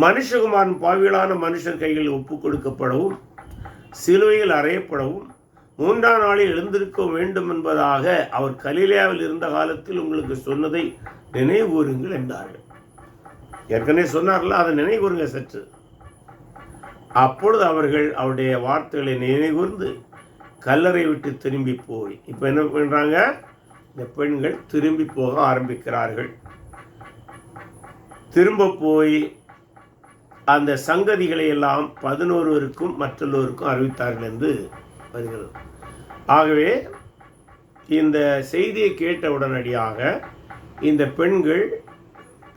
மனுஷகுமாரன் பாவிகளான மனுஷர் கைகளில் ஒப்பு கொடுக்கப்படவும் சிலுவையில் அறையப்படவும் 3ஆம் நாளில் எழுந்திருக்க வேண்டும் என்பதாக அவர் கலிலேயாவில் இருந்த காலத்தில் உங்களுக்கு சொன்னதை நினைவுகூருங்கள் என்றார்கள். ஏற்கனவே சொன்னார்ல, அதை நினைவுகூருங்க சற்று. அப்பொழுது அவர்கள் அவருடைய வார்த்தைகளை நினைவுகூர்ந்து கல்லறை விட்டு திரும்பி போய், இப்போ என்ன பண்ணுறாங்க, இந்த பெண்கள் திரும்பி போக ஆரம்பிக்கிறார்கள். திரும்ப போய் அந்த சங்கதிகளை எல்லாம் 11 மற்றொருவருக்கும் அறிவித்தார்கள் என்று வருகிறது. ஆகவே இந்த செய்தியை கேட்ட உடனடியாக இந்த பெண்கள்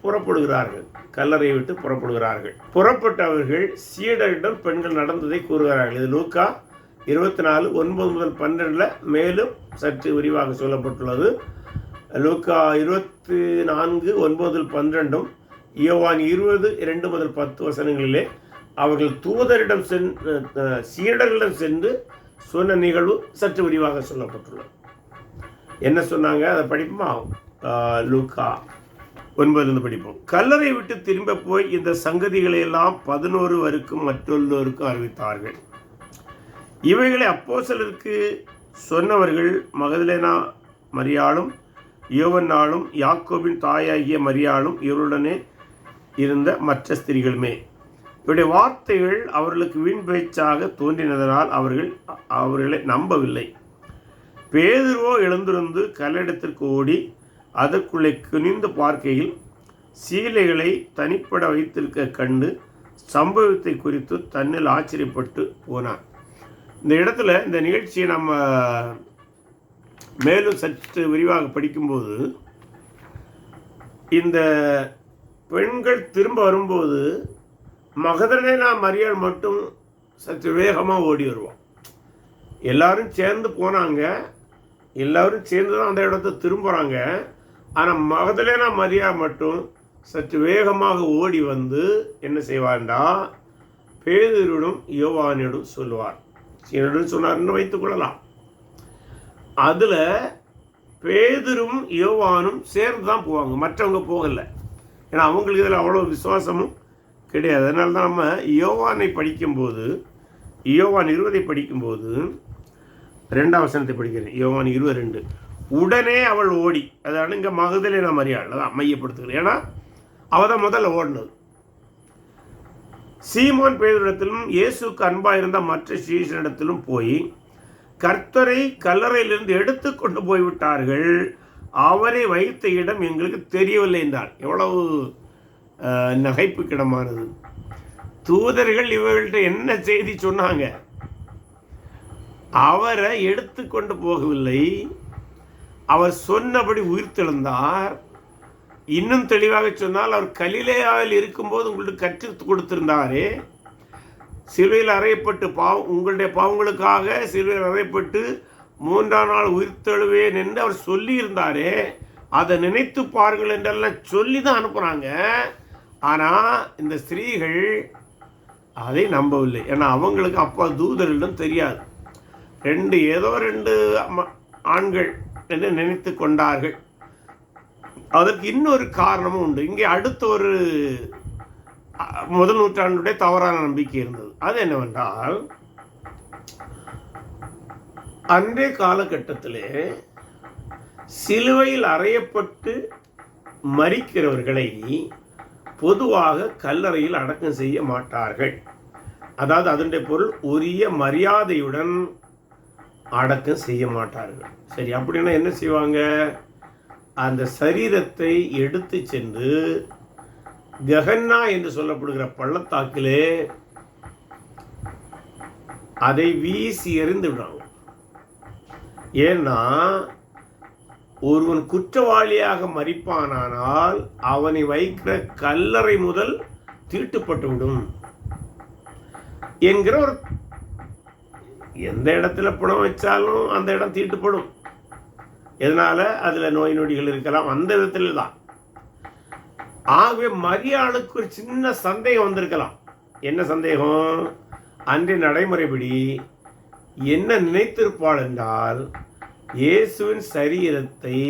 புறப்படுகிறார்கள், கல்லறையை விட்டு புறப்படுகிறார்கள். புறப்பட்டவர்கள் சீடரிடம் பெண்கள் நடந்ததை கூறுகிறார்கள். இது லூக்கா 24:9-12 மேலும் சற்று விரிவாக சொல்லப்பட்டுள்ளது. லூக்கா 24:9-12 யோவான் 20:2-10 அவர்கள் தூதரிடம் சீடர்களிடம் சென்று சொன்ன நிகழ்வு சற்று விரிவாக சொல்லப்பட்டுள்ளது. என்ன சொன்னாங்க அதை படிப்போமா? லூக்கா 9 படிப்போம். கல்லறை விட்டு திரும்ப போய் இந்த சங்கதிகளை எல்லாம் 11 மற்றொருவருக்கும் அறிவித்தார்கள். இவைகளை அப்போஸ்தலருக்கு சொன்னவர்கள் மகதலேனா மரியாளும் யோவன்னாளும் யாக்கோபின் தாயாகிய மரியாளும் இவருடனே இருந்த மற்ற ஸ்திரீகளுமே. இவருடைய வார்த்தைகள் அவர்களுக்கு வீண் பேச்சாக தோன்றினதனால் அவர்களை நம்பவில்லை. பேதுருவோ எழுந்திருந்து கல்லிடத்திற்கு ஓடி அதற்குள்ளே குனிந்து பார்க்கையில் சீலைகளை தனிப்பட வைத்திருக்க கண்டு சம்பவத்தை குறித்து தன்னில் ஆச்சரியப்பட்டு போனார். இந்த இடத்துல இந்த நிகழ்ச்சியை நம்ம மேலும் சற்று விரிவாக படிக்கும்போது, இந்த பெண்கள் திரும்ப வரும்போது மகதலேனா மரியாள் மட்டும் சற்று வேகமாக ஓடி வருவான். எல்லாரும் சேர்ந்து போனாங்க, எல்லாரும் சேர்ந்து தான் அந்த இடத்த திரும்புகிறாங்க. ஆனால் மகதலேனா மரியாள் மட்டும் சற்று வேகமாக ஓடி வந்து என்ன செய்வார்டா, பேதுருவிடம் யோவானிடம் சொல்லுவார். சீனரிடம் சொன்னார்னு வைத்துக்கொள்ளலாம். அதில் பேதுரும் யோவானும் சேர்ந்து தான் போவாங்க, மற்றவங்க போகலை. ஏன்னா அவங்களுக்கு இதில் அவ்வளோ விசுவாசமும் கிடையாது. அதனால தான் நம்ம யோவானை படிக்கும்போது, யோவான் 20 படிக்கும்போது 2ஆம் வசனத்தை படிக்கிறேன். யோவான் 22 உடனே அவள் ஓடி, அதாவது இங்கே மகதலேனா மரியாள் தான் மையப்படுத்துகிறேன், ஏன்னா அவள் தான் முதல்ல ஓடினது. சீமோன் பேதுருவிடத்திலும் இயேசுக்கு அன்பாக இருந்த மற்ற சீஷனிடத்திலும் போய் கர்த்தரை கல்லறையிலிருந்து எடுத்து கொண்டு போய்விட்டார்கள், அவரை வைத்த இடம் எங்களுக்கு தெரியவில்லை என்றார். எவ்வளவு நகைப்புக்கிடமானது. தூதர்கள் இவர்கள்ட்ட என்ன செய்தி சொன்னாங்க? அவரை எடுத்து கொண்டு போகவில்லை, அவர் சொன்னபடி உயிர்த்தெழுந்தார். இன்னும் தெளிவாக சொன்னால், அவர் கலிலேயாவில் இருக்கும்போது உங்களுக்கு கற்றுக் கொடுத்திருந்தாரே, சிலுவையில் அறையப்பட்டு உங்களுடைய பாவங்களுக்காக சிலுவையில் அறையப்பட்டு 3ஆம் நாள் உயிர்த்தெழுவேன் என்று அவர் சொல்லியிருந்தாரே, அதை நினைத்து பாருங்கள் என்றெல்லாம் சொல்லி தான் அனுப்புகிறாங்க. ஆனால் இந்த ஸ்திரீகள் அதை நம்பவில்லை. ஏன்னா அவங்களுக்கு அப்பா தூதரிடம் தெரியாது, ஏதோ ரெண்டு ஆண்கள் என்று நினைத்து கொண்டார்கள். அதற்கு இன்னொரு காரணமும் உண்டு. இங்கே அடுத்த ஒரு முதல் நூற்றாண்டுடைய தவறான நம்பிக்கை இருந்தது. அது என்னவென்றால், அன்றைய காலகட்டத்திலே சிலுவையில் அறையப்பட்டு மரிக்கிறவர்களை பொதுவாக கல்லறையில் அடக்கம் செய்ய மாட்டார்கள். அதாவது அதனுடைய பொருள் உரிய மரியாதையுடன் அடக்கம் செய்ய மாட்டார்கள். சரி, அப்படின்னா என்ன செய்வாங்க? அந்த சரீரத்தை எடுத்து சென்று கெஹன்னா என்று சொல்லப்படுகிற பள்ளத்தாக்கிலே அதை வீசி எறிந்து விடுறாங்க. ஏன்னா ஒருவன் குற்றவாளியாக மரிப்பானால் அவனை வைக்கிற கல்லறை முதல் தீட்டுப்பட்டுவிடும் என்கிற ஒரு, எந்த இடத்துல பணம் வச்சாலும் அந்த இடம் தீட்டுப்படும். எதனால? அதில் நோய் நொடிகள் இருக்கலாம், அந்த விதத்தில் தான். ஆகவே மரியாளுக்கு ஒரு சின்ன சந்தேகம் வந்திருக்கலாம். என்ன சந்தேகம்? அன்றைய நடைமுறைப்படி என்ன நினைத்திருப்பாள் என்றால், இயேசுவின் சரீரத்தை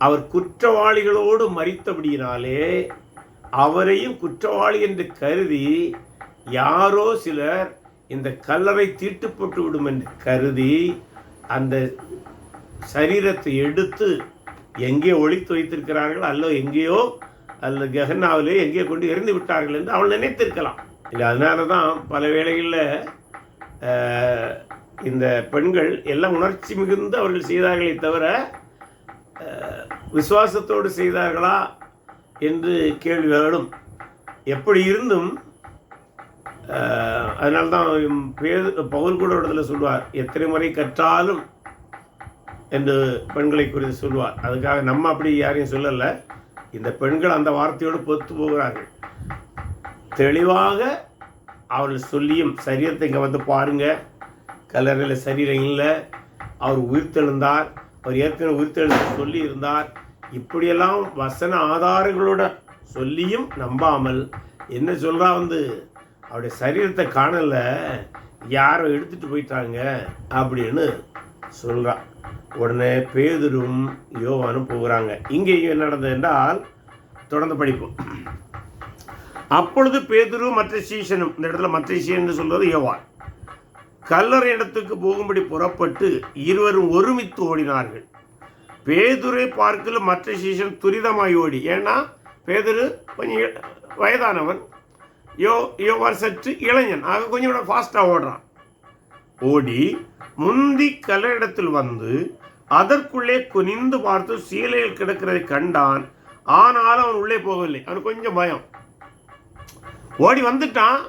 அவர் குற்றவாளிகளோடு மரித்தபடியினாலே அவரையும் குற்றவாளி என்று கருதி யாரோ சிலர் இந்த கல்லறை தீட்டுப்பட்டு விடும் என்று கருதி அந்த சரீரத்தை எடுத்து எங்கே ஒளித்து வைத்திருக்கிறார்கள், அல்ல எங்கேயோ அல்ல கெஹன்னாவிலே எங்கேயோ கொண்டு எறிந்து விட்டார்கள் என்று அவள் நினைத்திருக்கலாம். இல்லை, அதனால தான் பல வேளைகளில் இந்த பெண்கள் எல்லாம் உணர்ச்சி மிகுந்து அவர்கள் செய்தார்களே தவிர விசுவாசத்தோடு செய்தார்களா என்று கேள்வி வரும். எப்படி இருந்தும் அதனால்தான் பவுல் கூட இடத்துல சொல்வார், எத்தனை முறை கற்றாலும் என்று பெண்களை குறித்து சொல்வார். அதுக்காக நம்ம அப்படி யாரையும் சொல்லலை. இந்த பெண்கள் அந்த வார்த்தையோடு பொத்து போகிறார்கள். தெளிவாக அவர்கள் சொல்லியும் சரீரத்தை இங்கே வந்து பாருங்க, கல்லறையில் சரீரம் இல்லை, அவர் உயிர்த்தெழுந்தார், அவர் ஏற்கனவே உயிர்த்தெழுந்து சொல்லி இருந்தார், இப்படியெல்லாம் வசன ஆதாரங்களோட சொல்லியும் நம்பாமல் என்ன சொல்கிறா, அவருடைய சரீரத்தை காணலை, யாரோ எடுத்துகிட்டு போயிட்டாங்க அப்படின்னு சொல்கிறா. உடனே பேதுரும் யோவானும் போகிறாங்க. இங்கேயும் என்ன நடந்தது என்றால், தொடர்ந்து படிப்போம். அப்பொழுது பேதுரு மற்ற சீஷனும், இந்த இடத்துல மற்ற சீஷன் சொல்வது யோவான், கல்லறை இடத்துக்கு போகும்படி புறப்பட்டு இருவரும் ஒருமித்து ஓடினார்கள். பேதுரை பார்க்கல மற்ற சீஷன் துரிதமாய் ஓடி, ஏன்னா பேதுரு கொஞ்சம் வயதானவன், யோவான் சற்று இளைஞன், ஆக கொஞ்சம் கூட ஃபாஸ்ட்டாக ஓடுறான். ஓடி முந்தி கல்லறையிடத்தில் வந்து அதற்குள்ளே குனிந்து பார்த்து சீலையில் கிடக்கிறதை கண்டான். ஆனாலும் அவன் உள்ளே போகவில்லை. அவனுக்கு கொஞ்சம் பயம். ஓடி வந்துட்டான்,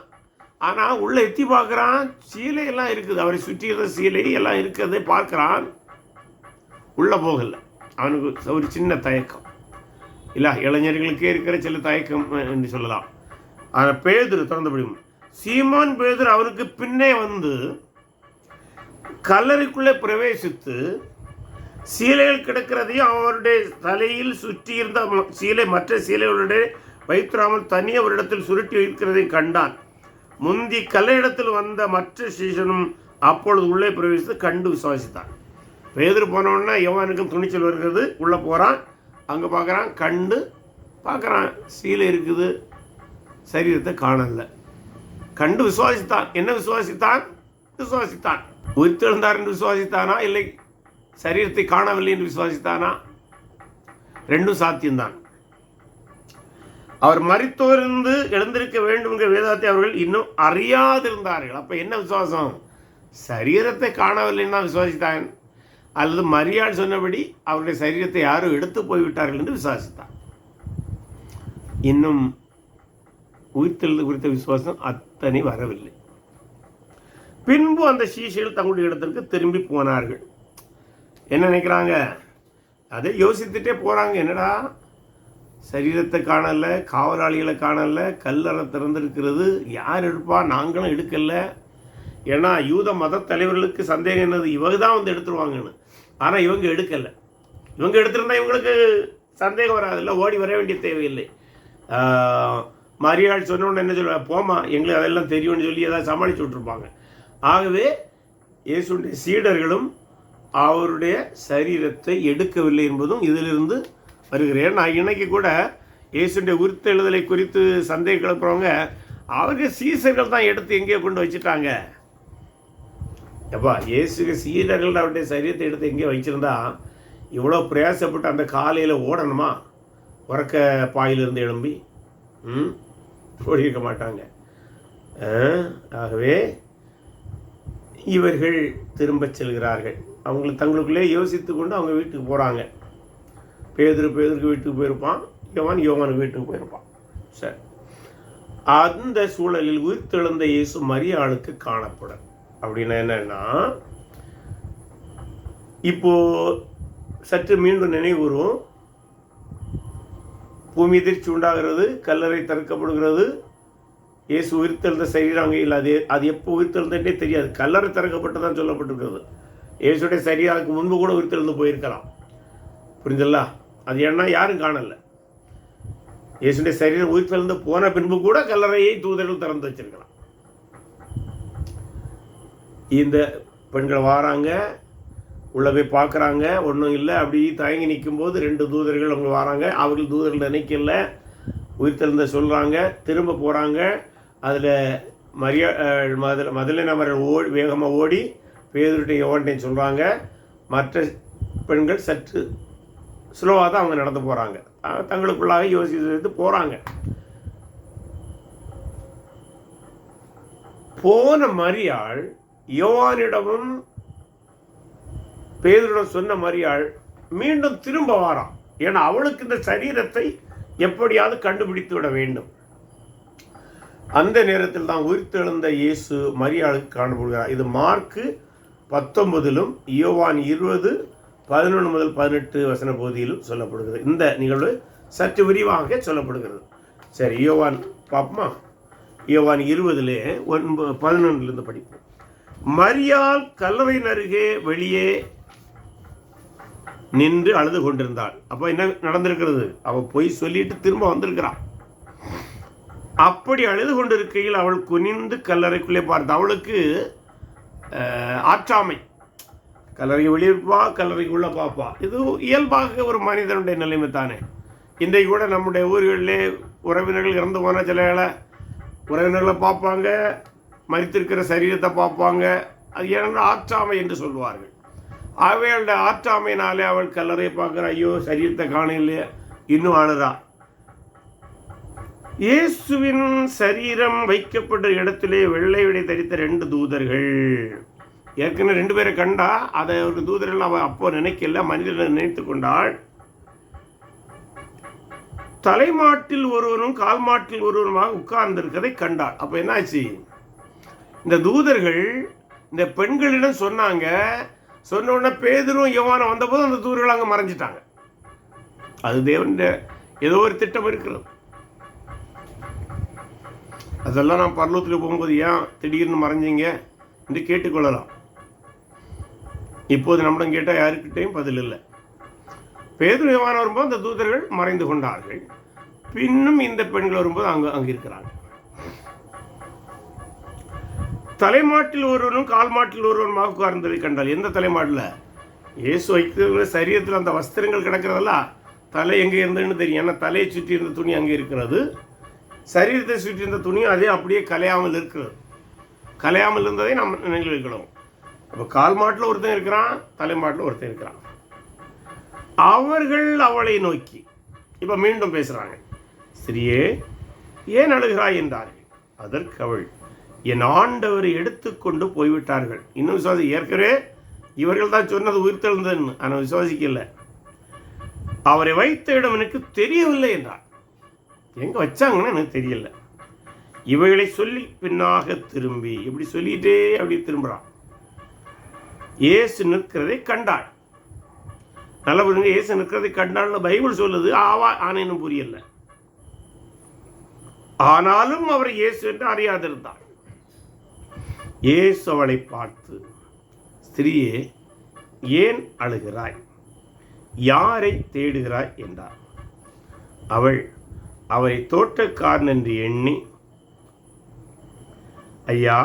ஆனால் உள்ளே எத்தி பார்க்குறான், சீலையெல்லாம் இருக்குது, அவரை சுற்றி இருந்த சீலை எல்லாம் இருக்கிறதை பார்க்குறான், உள்ளே போகலை. அவனுக்கு ஒரு சின்ன தயக்கம். இல்லை, இளைஞர்களுக்கே இருக்கிற சில தயக்கம் என்று சொல்லலாம். ஆனால் பேதுரு திறந்து முடியும். சீமான் பேதுரு அவனுக்கு பின்னே வந்து கல்லறைக்குள்ளே பிரவேசித்து சீலைகள் கிடக்கிறதையும் அவருடைய தலையில் சுற்றி இருந்த சீலை மற்ற சீலைகளுடைய வைத்திராமல் தனி அவரிடத்தில் சுருட்டி வைக்கிறதையும் கண்டான். முந்தி கல்லையிடத்தில் வந்த மற்ற சீசனும் அப்பொழுது உள்ளே பிரவேசித்து கண்டு விசுவாசித்தான். பேதுரு போனோன்னா யோவானுக்கும் துணிச்சல் வருகிறது. உள்ளே போகிறான், அங்கே பார்க்குறான், கண்டு பார்க்குறான், சீலை இருக்குது, சரீரத்தை காணல. கண்டு விசுவாசித்தான். என்ன விசுவாசித்தான்? விசுவாசித்தான். உயிர்த்தெழுந்தார் என்று விசுவாசித்தானா, இல்லை சரீரத்தை காணவில்லை என்று விசுவாசித்தானா? ரெண்டும் சாத்தியம்தான். அவர் மரித்தோரிருந்து எழுந்திருக்க வேண்டும் என்கிற வேதாத்தை அவர்கள் இன்னும் அறியாதிருந்தார்கள். அப்போ என்ன விசுவாசம்? சரீரத்தை காணவில்லைன்னா விசுவாசித்தான், அல்லது மரியாள் சொன்னபடி அவருடைய சரீரத்தை யாரும் எடுத்து போய்விட்டார்கள் என்று விசுவாசித்தான். இன்னும் உயிர்த்தெழுந்து குறித்த விசுவாசம் அத்தனை வரவில்லை. பின்பு அந்த சீஷைகள் தங்களுடைய இடத்திற்கு திரும்பி போனார்கள். என்ன நினைக்கிறாங்க? அதை யோசித்துட்டே போகிறாங்க. என்னடா, சரீரத்தை காணலை, காவலாளிகளை காணலை, கல்லறை திறந்திருக்கிறது, யார் எடுப்பா? நாங்களும் எடுக்கல. ஏன்னா யூத மத தலைவர்களுக்கு சந்தேகம் என்னது, இவங்க தான் வந்து எடுத்துருவாங்கன்னு. ஆனால் இவங்க எடுக்கலை. இவங்க எடுத்திருந்தா இவங்களுக்கு சந்தேகம் வராதில்லை, ஓடி வர வேண்டிய தேவையில்லை. மரியாள் சொன்னோன்னு என்ன சொல்லுவாங்க, போமா எங்களுக்கு அதெல்லாம் தெரியும்னு சொல்லி ஏதாவது சமாளித்து விட்ருப்பாங்க. ஆகவே இயேசுடைய சீடர்களும் அவருடைய சரீரத்தை எடுக்கவில்லை என்பதும் இதிலிருந்து வருகிறேன். நான் இன்னைக்கு கூட இயேசுடைய உயிர்த்தெழுதலை குறித்து சந்தேகம் கிளப்புறவங்க, அவங்க சீசர்கள் தான் எடுத்து எங்கேயோ கொண்டு வச்சுட்டாங்க. எப்பா, இயேசுக்கு சீடர்கள் அவருடைய சரீரத்தை எடுத்து எங்கேயோ வச்சுருந்தா இவ்வளோ பிரயாசப்பட்டு அந்த காலையில் ஓடணுமா? உறக்க பாயிலிருந்து எழும்பி ஓடியிருக்க மாட்டாங்க. ஆகவே இவர்கள் திரும்ப செல்கிறார்கள். அவங்களுக்கு தங்களுக்குள்ளே யோசித்து கொண்டு அவங்க வீட்டுக்கு போகிறாங்க. பேதுருக்கு வீட்டுக்கு போயிருப்பான், யோவானுக்கு வீட்டுக்கு போயிருப்பான். சரி, அந்த சூழலில் உயிர்த்தெழுந்த இயேசு மரியாளுக்கு காணப்படும். அப்படின்னா என்னன்னா, இப்போ சற்று மீண்டும் நினைவுறும். பூமி எதிர்ச்சி உண்டாகிறது, கல்லறை திறக்கப்படுகிறது, இயேசு உயிர்த்தெழுந்த சரீரம் அங்கே இல்லை. அது எப்போ உயிர்த்தெழுந்தே தெரியாது. கல்லறை திறக்கப்பட்டதான் சொல்லப்பட்டிருக்கிறது. இயேசுடைய சரீரம் அதுக்கு முன்பு கூட உயிர்த்தெழுந்து போயிருக்கலாம். புரிஞ்சல்லா? அது ஏன்னா யாரும் காணலை. இயேசுடைய சரீரம் உயிர்த்தெழுந்து போன பின்பு கூட கல்லறையை தூதர்கள் திறந்து வச்சிருக்கலாம். இந்த பெண்கள் வராங்க, உள்ள போய் பார்க்குறாங்க, ஒன்றும் இல்லை. அப்படி தயங்கி நிற்கும்போது 2 தூதர்கள் அவங்க வராங்க. அவர்கள் தூதர்கள் நினைக்கல, உயிர்த்தெழுந்த சொல்கிறாங்க, திரும்ப போகிறாங்க. அதில் மதலின் அவர்கள் வேகமாக ஓடி பேதுருட்டையும் யோவான்ட்டையும் சொல்கிறாங்க. மற்ற பெண்கள் சற்று ஸ்லோவாக தான் அவங்க நடந்து போகிறாங்க. தங்களுக்குள்ளாக யோசித்து போகிறாங்க. போன மரியாள் யோவானிடமும் பேதுருடன் சொன்ன மரியாள் மீண்டும் திரும்ப வாரான். ஏன்னா அவளுக்கு இந்த சரீரத்தை எப்படியாவது கண்டுபிடித்து விட வேண்டும். அந்த நேரத்தில் தான் உயிர்த்தெழுந்த இயேசு மரியாளுக்கு காணப்படுகிறார். இது மார்க்கு 19 யோவான் 20:11 முதல் 18 வசன பகுதியிலும் சொல்லப்படுகிறது. இந்த நிகழ்வு சற்று விரிவாக சொல்லப்படுகிறது. சரி, யோவான் பார்ப்போமா? யோவான் 20:11 படிப்போம். மரியாள் கல்லறையின் அருகே வெளியே நின்று அழுது கொண்டிருந்தாள். அப்போ என்ன நடந்திருக்கிறது? அவள் போய் சொல்லிட்டு திரும்ப வந்திருக்கிறாள். அப்படி அழுது கொண்டிருக்கையில் அவள் குனிந்து கல்லறைக்குள்ளே பார்த்து, அவளுக்கு ஆற்றாமை, கல்லறை வெளியிருப்பா, கல்லறைக்குள்ளே பார்ப்பா. இது இயல்பாக ஒரு மனிதனுடைய நிலைமை தானே. இன்றைக்கு கூட நம்முடைய ஊர்களிலே உறவினர்கள் இறந்து போன சில உறவினர்களை பார்ப்பாங்க, மரித்திருக்கிற சரீரத்தை பார்ப்பாங்க. அது ஏன்னா ஆற்றாமை என்று சொல்வார்கள். அவளுடைய ஆற்றாமையினாலே அவள் கல்லறையை பார்க்குற, ஐயோ சரீரத்தை காணலையே, இன்னும் அழுறா. இயேசுவின் சரீரம் வைக்கப்பட்ட இடத்திலே வெள்ளை உடை தரித்த 2 தூதர்கள். ஏற்கனவே 2 பேரை கண்டா, அதை ஒரு தூதர்கள் அவள் அப்போ நினைக்கல, மனிதனை நினைத்து கொண்டாள். தலைமாட்டில் ஒருவரும் கால் மாட்டில் ஒருவருமாக உட்கார்ந்திருக்கதை கண்டாள். அப்போ என்னாச்சு? இந்த தூதர்கள் இந்த பெண்களிடம் சொன்னாங்க. சொன்ன உடனே பேதுரும் யோவானும் வந்தபோது அந்த தூதர்கள் அங்கே மறைஞ்சிட்டாங்க. அது தேவனுடைய ஏதோ ஒரு திட்டம் இருக்கிறது. அதெல்லாம் நான் பரலோகத்தில் போகும்போது ஏன் திடீர்னு மறைஞ்சிங்க என்று கேட்டுக்கொள்ளலாம். இப்போது நம்மிடம் கேட்டால் யாருக்கிட்டையும் பதில் இல்லை. பேதுரு யோவான் வரும்போது அந்த தூதர்கள் மறைந்து கொண்டார்கள். பின்னும் இந்த பெண்கள் வரும்போது அங்கே இருக்கிறாங்க. தலைமாட்டில் ஒருவனும் கால் மாட்டில் ஒருவனுமாக உட்கார்ந்ததை கண்டால். எந்த தலைமாட்டில்? இயேசு வைக்கிற சரீரத்தில் அந்த வஸ்திரங்கள் கிடக்கிறதெல்லாம் தலை எங்கே இருந்ததுன்னு தெரியும். ஏன்னா தலையை சுற்றி இருந்த துணி அங்கே இருக்கிறது, சரீரத்தை சுற்றி இருந்த துணியும் அதே அப்படியே கலையாமல் இருக்கிறது. கலையாமல் இருந்ததை நம்ம நினைவில் வைக்கணும். அப்போ கால் மாட்டில் ஒருத்தன் இருக்கிறான், தலைமாட்டில் ஒருத்தன் இருக்கிறான். அவர்கள் அவளை நோக்கி இப்போ மீண்டும் பேசுகிறாங்க. ஸ்திரியே, ஏன் அழுகிறாய் என்றார்கள். அதற்கு அவள், என் ஆண்டவரை எடுத்துக்கொண்டு போய்விட்டார்கள். இன்னும் விசுவாசி, ஏற்கனவே இவர்கள் தான் சொன்னது உயிர்த்தெழுந்ததுன்னு, ஆனால் விசுவாசிக்கல. அவரை வைத்த இடம் எனக்கு தெரியவில்லை என்றார். எங்கே வச்சாங்கன்னு எனக்கு தெரியல. இவைகளை சொல்லி பின்னாக திரும்பி இப்படி சொல்லிட்டே அப்படி திரும்புகிறான். இயேசு நிற்கிறதை கண்டாள். நல்ல புரியுங்க, இயேசு நிற்கிறதை கண்டாள்னு பைபிள் சொல்லுது. ஆனேனும் புரியல. ஆனாலும் அவர் இயேசு என்று அறியாதிருந்தாள். இயேசு அவளை பார்த்து, ஸ்திரியே, ஏன் அழுகிறாய்? யாரை தேடுகிறாய் என்றார். அவள் அவரை தோட்டக்காரன் என்று எண்ணி, ஐயா,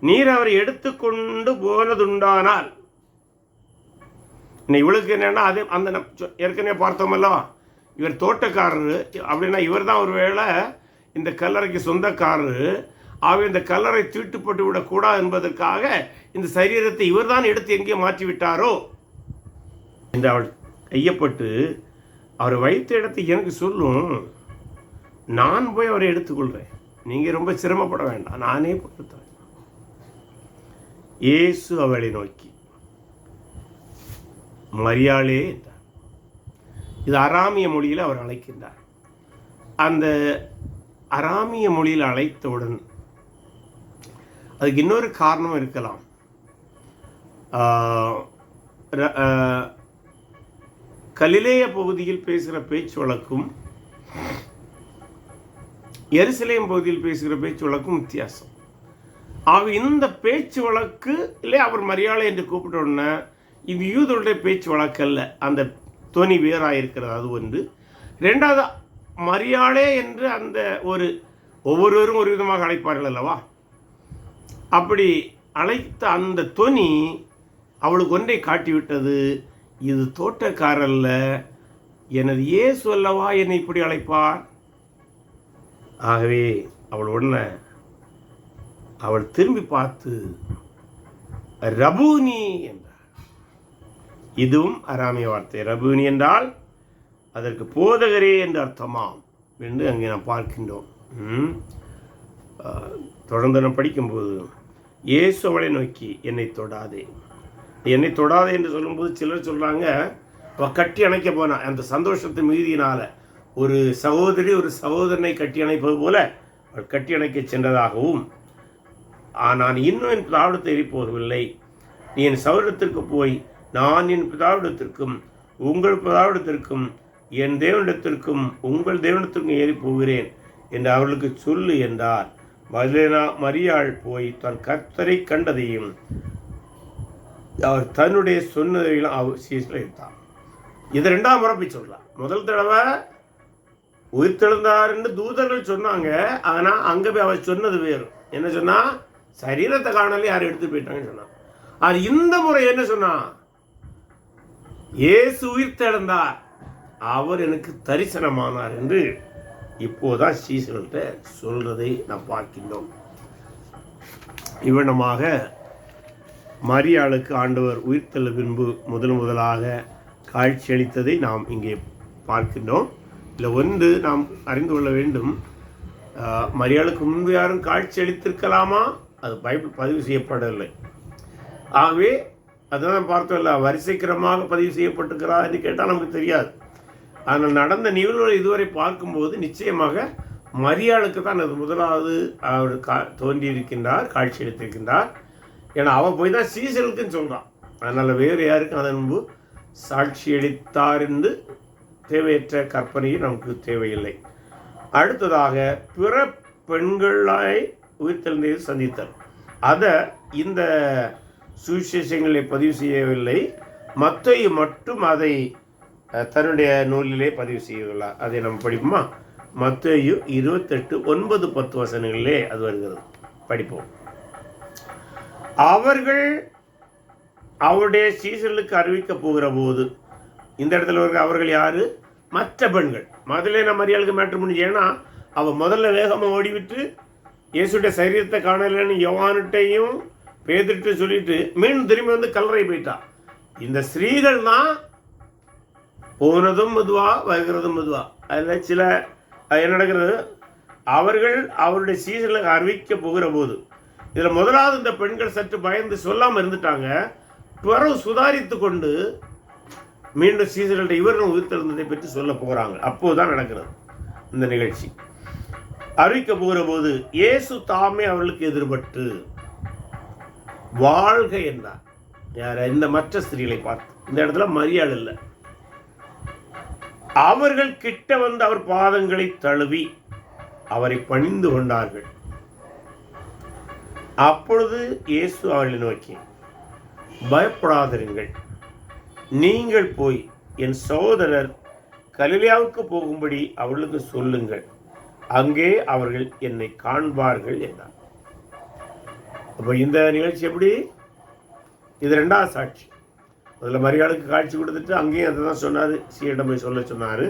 நீர் அவரை எடுத்துக்கொண்டு போனதுண்டானால். இவளுக்கு என்னன்னா, அது அந்த ஏற்கனவே பார்த்தோமல்லவா, இவர் தோட்டக்காரரு அப்படின்னா இவர் தான் ஒரு வேளை இந்த கல்லறைக்கு சொந்தக்காரரு. ஆகவே இந்த கல்லறை தீட்டுப்பட்டு விடக்கூடாது என்பதற்காக இந்த சரீரத்தை இவர் தான் எடுத்து எங்கே மாற்றி விட்டாரோ என்று அவள் கையப்பட்டு, அவர் வைத்த இடத்தை எனக்கு சொல்லும், நான் போய் அவரை எடுத்துக்கொள்கிறேன், நீங்கள் ரொம்ப சிரமப்பட வேண்டாம், நானே பொறுத்தேன். இயேசு அவளை நோக்கி, மரியாளே என்றார். இது அராமிய மொழியில் அவர் அழைக்கின்றார். அந்த அராமிய மொழியில் அழைத்தவுடன் அதுக்கு இன்னொரு காரணம் இருக்கலாம். கலிலேய பகுதியில் பேசுகிற பேச்சு வழக்கும் எருசலேம் பகுதியில் பேசுகிற பேச்சு வழக்கும் வித்தியாசம். ஆக இந்த பேச்சு வழக்குலே அவர் மரியாதை என்று கூப்பிட்ட உடனே இது யூதருடைய பேச்சு வழக்கல்ல, அந்த துணி வேறாக இருக்கிறது. அது ஒன்று. ரெண்டாவது, மரியாளே என்று அந்த ஒவ்வொருவரும் ஒரு விதமாக அழைப்பார்கள் அல்லவா, அப்படி அழைத்த அந்த துணி அவளுக்கு ஒன்றை காட்டிவிட்டது, இது தோட்டக்காரல்ல, எனது இயேசு அல்லவா என்னை இப்படி அழைப்பார். ஆகவே அவள் உடனே அவள் திரும்பி பார்த்து ரபூனி என்றார். இதுவும் அராமிய வார்த்தை. ரபூனி என்றால் அதற்கு போதகரே என்று அர்த்தமாம் என்று அங்கே நாம் பார்க்கின்றோம். தொடர்ந்து நாம் படிக்கும்போது இயேசு அவளை நோக்கி என்னை தொடாதே என்று சொல்லும்போது சிலர் சொல்கிறாங்க அவள் கட்டி அணைக்க போனா அந்த சந்தோஷத்தை மிகுதியினால் ஒரு சகோதரி ஒரு சகோதரனை கட்டி அணைப்பது போல அவள் கட்டி அணைக்க சென்றதாகவும், நான் இன்னும் என் பிதாவிடத்தை ஏறி போகவில்லை, நீ என் சகோதரத்திற்கு போய் நான் என் பிதாவிடத்திற்கும் உங்கள் பிதாவிடத்திற்கும் என் தேவனிடத்திற்கும் உங்கள் தேவனிடத்திற்கும் ஏறி போகிறேன் என்று அவர்களுக்கு சொல்லு என்றார். மரியாள் போய் தன் கர்த்தரை கண்டதையும் அவர் தன்னுடைய சொன்னதையும் அவர் சீசில் எடுத்தார். இது 2ஆம் முறை போய் சொல்லலாம். முதல் தடவை உயிர்த்தெழுந்தார் என்று தூதர்கள் சொன்னாங்க. ஆனால் அங்கே போய் அவர் சொன்னது வேறு. என்ன சொன்னா? சரீரத்தை காணலே யாரும் எடுத்து போயிட்டாங்கன்னு சொன்னான். அது இந்த முறை என்ன சொன்னா? இயேசு உயிர்த்தெழுந்தார், அவர் எனக்கு தரிசனமானார் என்று இப்போதான் சீசர்கள்ட்ட சொல்றதை நாம் பார்க்கின்றோம். இவ்வளமாக மரியாளுக்கு ஆண்டவர் உயிர்த்தெழ பின்பு முதலாக காட்சியளித்ததை நாம் இங்கே பார்க்கின்றோம். இதில் ஒன்று நாம் அறிந்து கொள்ள வேண்டும். மரியாளுக்கு முன்பு யாரும் காட்சி அளித்திருக்கலாமா? அது பைபிள் பதிவு செய்யப்படவில்லை. ஆகவே அதுதான் பார்த்தோம்ல, வரிசைக்கிரமாக பதிவு செய்யப்பட்டிருக்கிறா என்று கேட்டால் நமக்கு தெரியாது. ஆனால் நடந்த நிகழ்வுகளை இதுவரை பார்க்கும்போது நிச்சயமாக மரியாளுக்கு தான் அது முதலாவது அவர் தோன்றியிருக்கின்றார், காட்சி அளித்திருக்கின்றார். ஏன்னா அவன் போய் தான் சீசலுக்குன்னு சொல்கிறான். அதனால் வேறு யாருக்கும் அதன் முன்பு சாட்சி அளித்தார் என்று தேவையற்ற கற்பனையை நமக்கு தேவையில்லை. அடுத்ததாக பிற பெண்களாய் உயிர்த்தெழுந்ததை சந்தித்தார். அதை இந்த சுவிசேஷங்களை பதிவு செய்யவில்லை. மத்தேயு மட்டும் அதை தன்னுடைய நூலிலே பதிவு செய்துள்ளார். அதை நம்ம படிப்போமா? மத்தேயு 28:9-10 வசனங்களிலே அது வருகிறது. படிப்போம். அவர்கள் அவருடைய சீசர்களுக்கு அறிவிக்க போகிற போது, இந்த இடத்துல அவர்கள் யாரு? மற்ற பெண்கள். முதல்ல நம்ம மரியாளுக்கு மேட்ரு முடிஞ்சு. ஏன்னா அவள் முதல்ல வேகமாக ஓடிவிட்டு இயேசுடைய சரீரத்தை காணலைன்னு யோவானுட்டையும் பேதுட்டு சொல்லிட்டு மீண்டும் திரும்பி வந்து கல்லறை போயிட்டான். இந்த ஸ்திரீகள் தான் போனதும் மெதுவா வருகிறதும் மெதுவா. அதில் சில என்ன நடக்கிறது? அவர்கள் அவருடைய சீசர்களுக்கு அறிவிக்க போகிற போது, இதில் முதலாவது இந்த பெண்கள் சற்று பயந்து சொல்லாமல் இருந்துட்டாங்க. பிறகு சுதாரித்து கொண்டு மீண்டும் சீசர்கள்ட்ட இவர்கள் உயிர்த்தெழுந்ததை பற்றி சொல்ல போகிறாங்க. அப்போதுதான் நடக்கிறது இந்த நிகழ்ச்சி. அறிவிக்க போகிற போது இயேசு தாமே அவர்களுக்கு எதிர்பட்டு வாழ்க என்றார். யார? இந்த மற்ற ஸ்திரீகளை பார்த்து. இந்த இடத்துல மரியாள் இல்லை. அவர்கள் கிட்ட வந்து அவர் பாதங்களை தழுவி அவரை பணிந்து கொண்டார்கள். அப்பொழுது இயேசு அவர்களை நோக்கி, பயப்படாதிருங்கள், நீங்கள் போய் என் சகோதரர் கலிலேயாவுக்கு போகும்படி அவர்களுக்கு சொல்லுங்கள், அங்கே அவர்கள் என்னை காண்பார்கள் என்றார். அப்போ இந்த நிகழ்ச்சி எப்படி? இது 2ஆவது சாட்சி. முதல்ல மரியாளுக்கு காட்சி கொடுத்துட்டு அங்கேயும் அதை தான் சொன்னார். சீடம் போய் சொல்ல சொன்னார்.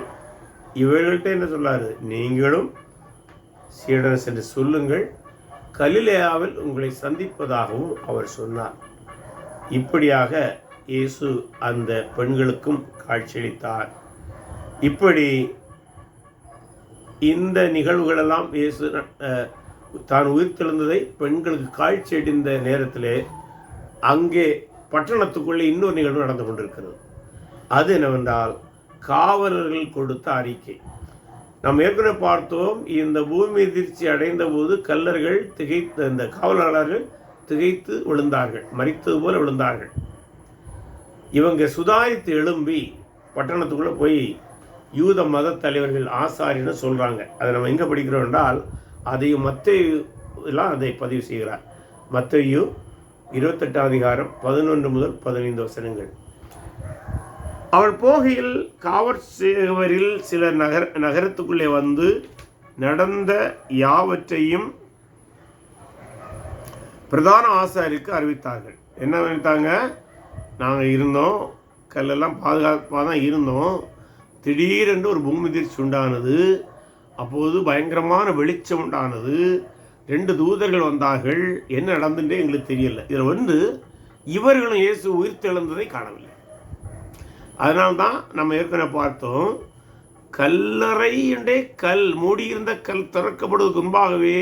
இவர்கள்ட்ட என்ன சொன்னார்? நீங்களும் சீடன் சென்று சொல்லுங்கள், கலிலேயாவில் உங்களை சந்திப்பதாகவும் அவர் சொன்னார். இப்படியாக இயேசு அந்த பெண்களுக்கும் காட்சியளித்தார். இப்படி இந்த நிகழ்வுகளெல்லாம் இயேசு தான் உயிர்த்தெழுந்ததை பெண்களுக்கு காட்சியடைந்த நேரத்திலே அங்கே பட்டணத்துக்குள்ளே இன்னொரு நிகழ்வு நடந்து கொண்டிருக்கிறது. அது என்னவென்றால் காவலர்கள் கொடுத்த அறிக்கை. நாம் ஏற்கனவே பார்த்தோம். இந்த பூமி எதிர்ச்சி அடைந்த போது கல்லர்கள் திகைத்து, இந்த காவலாளர்கள் திகைத்து விழுந்தார்கள், மரித்தது போல விழுந்தார்கள். இவங்க சுதாரித்து எழும்பி பட்டணத்துக்குள்ளே போய் யூத மத தலைவர்கள் ஆசாரின்னு சொல்கிறாங்க. அதை நம்ம எங்கே படிக்கிறோம் என்றால், அதையும் மத்தேயு எல்லாம் அதை பதிவு செய்கிறார். மத்தேயு 28ஆம் அதிகாரம் 11-15 வசனங்கள். அவள் போகையில் காவற்சேவரில் சிலர் நகரத்துக்குள்ளே வந்து நடந்த யாவற்றையும் பிரதான ஆசாரிக்கு அறிவித்தார்கள். என்ன அறிவித்தாங்க? நாங்கள் இருந்தோம், கல்லெல்லாம் பாதுகாப்பாக தான் இருந்தோம், திடீரென்று ஒரு பூமி அதிர்ச்சி உண்டானது. அப்போது பயங்கரமான வெளிச்சம் உண்டானது, 2 தூதர்கள் வந்தார்கள், என்ன நடந்துட்டே எங்களுக்கு தெரியல. இதில் இவர்களும் இயேசு உயிர்த்தெழுந்ததை காணவில்லை. அதனால்தான் நம்ம ஏற்கனவே பார்த்தோம், கல்லறையுண்டே மூடியிருந்த கல் திறக்கப்படுவதற்கு முன்பாகவே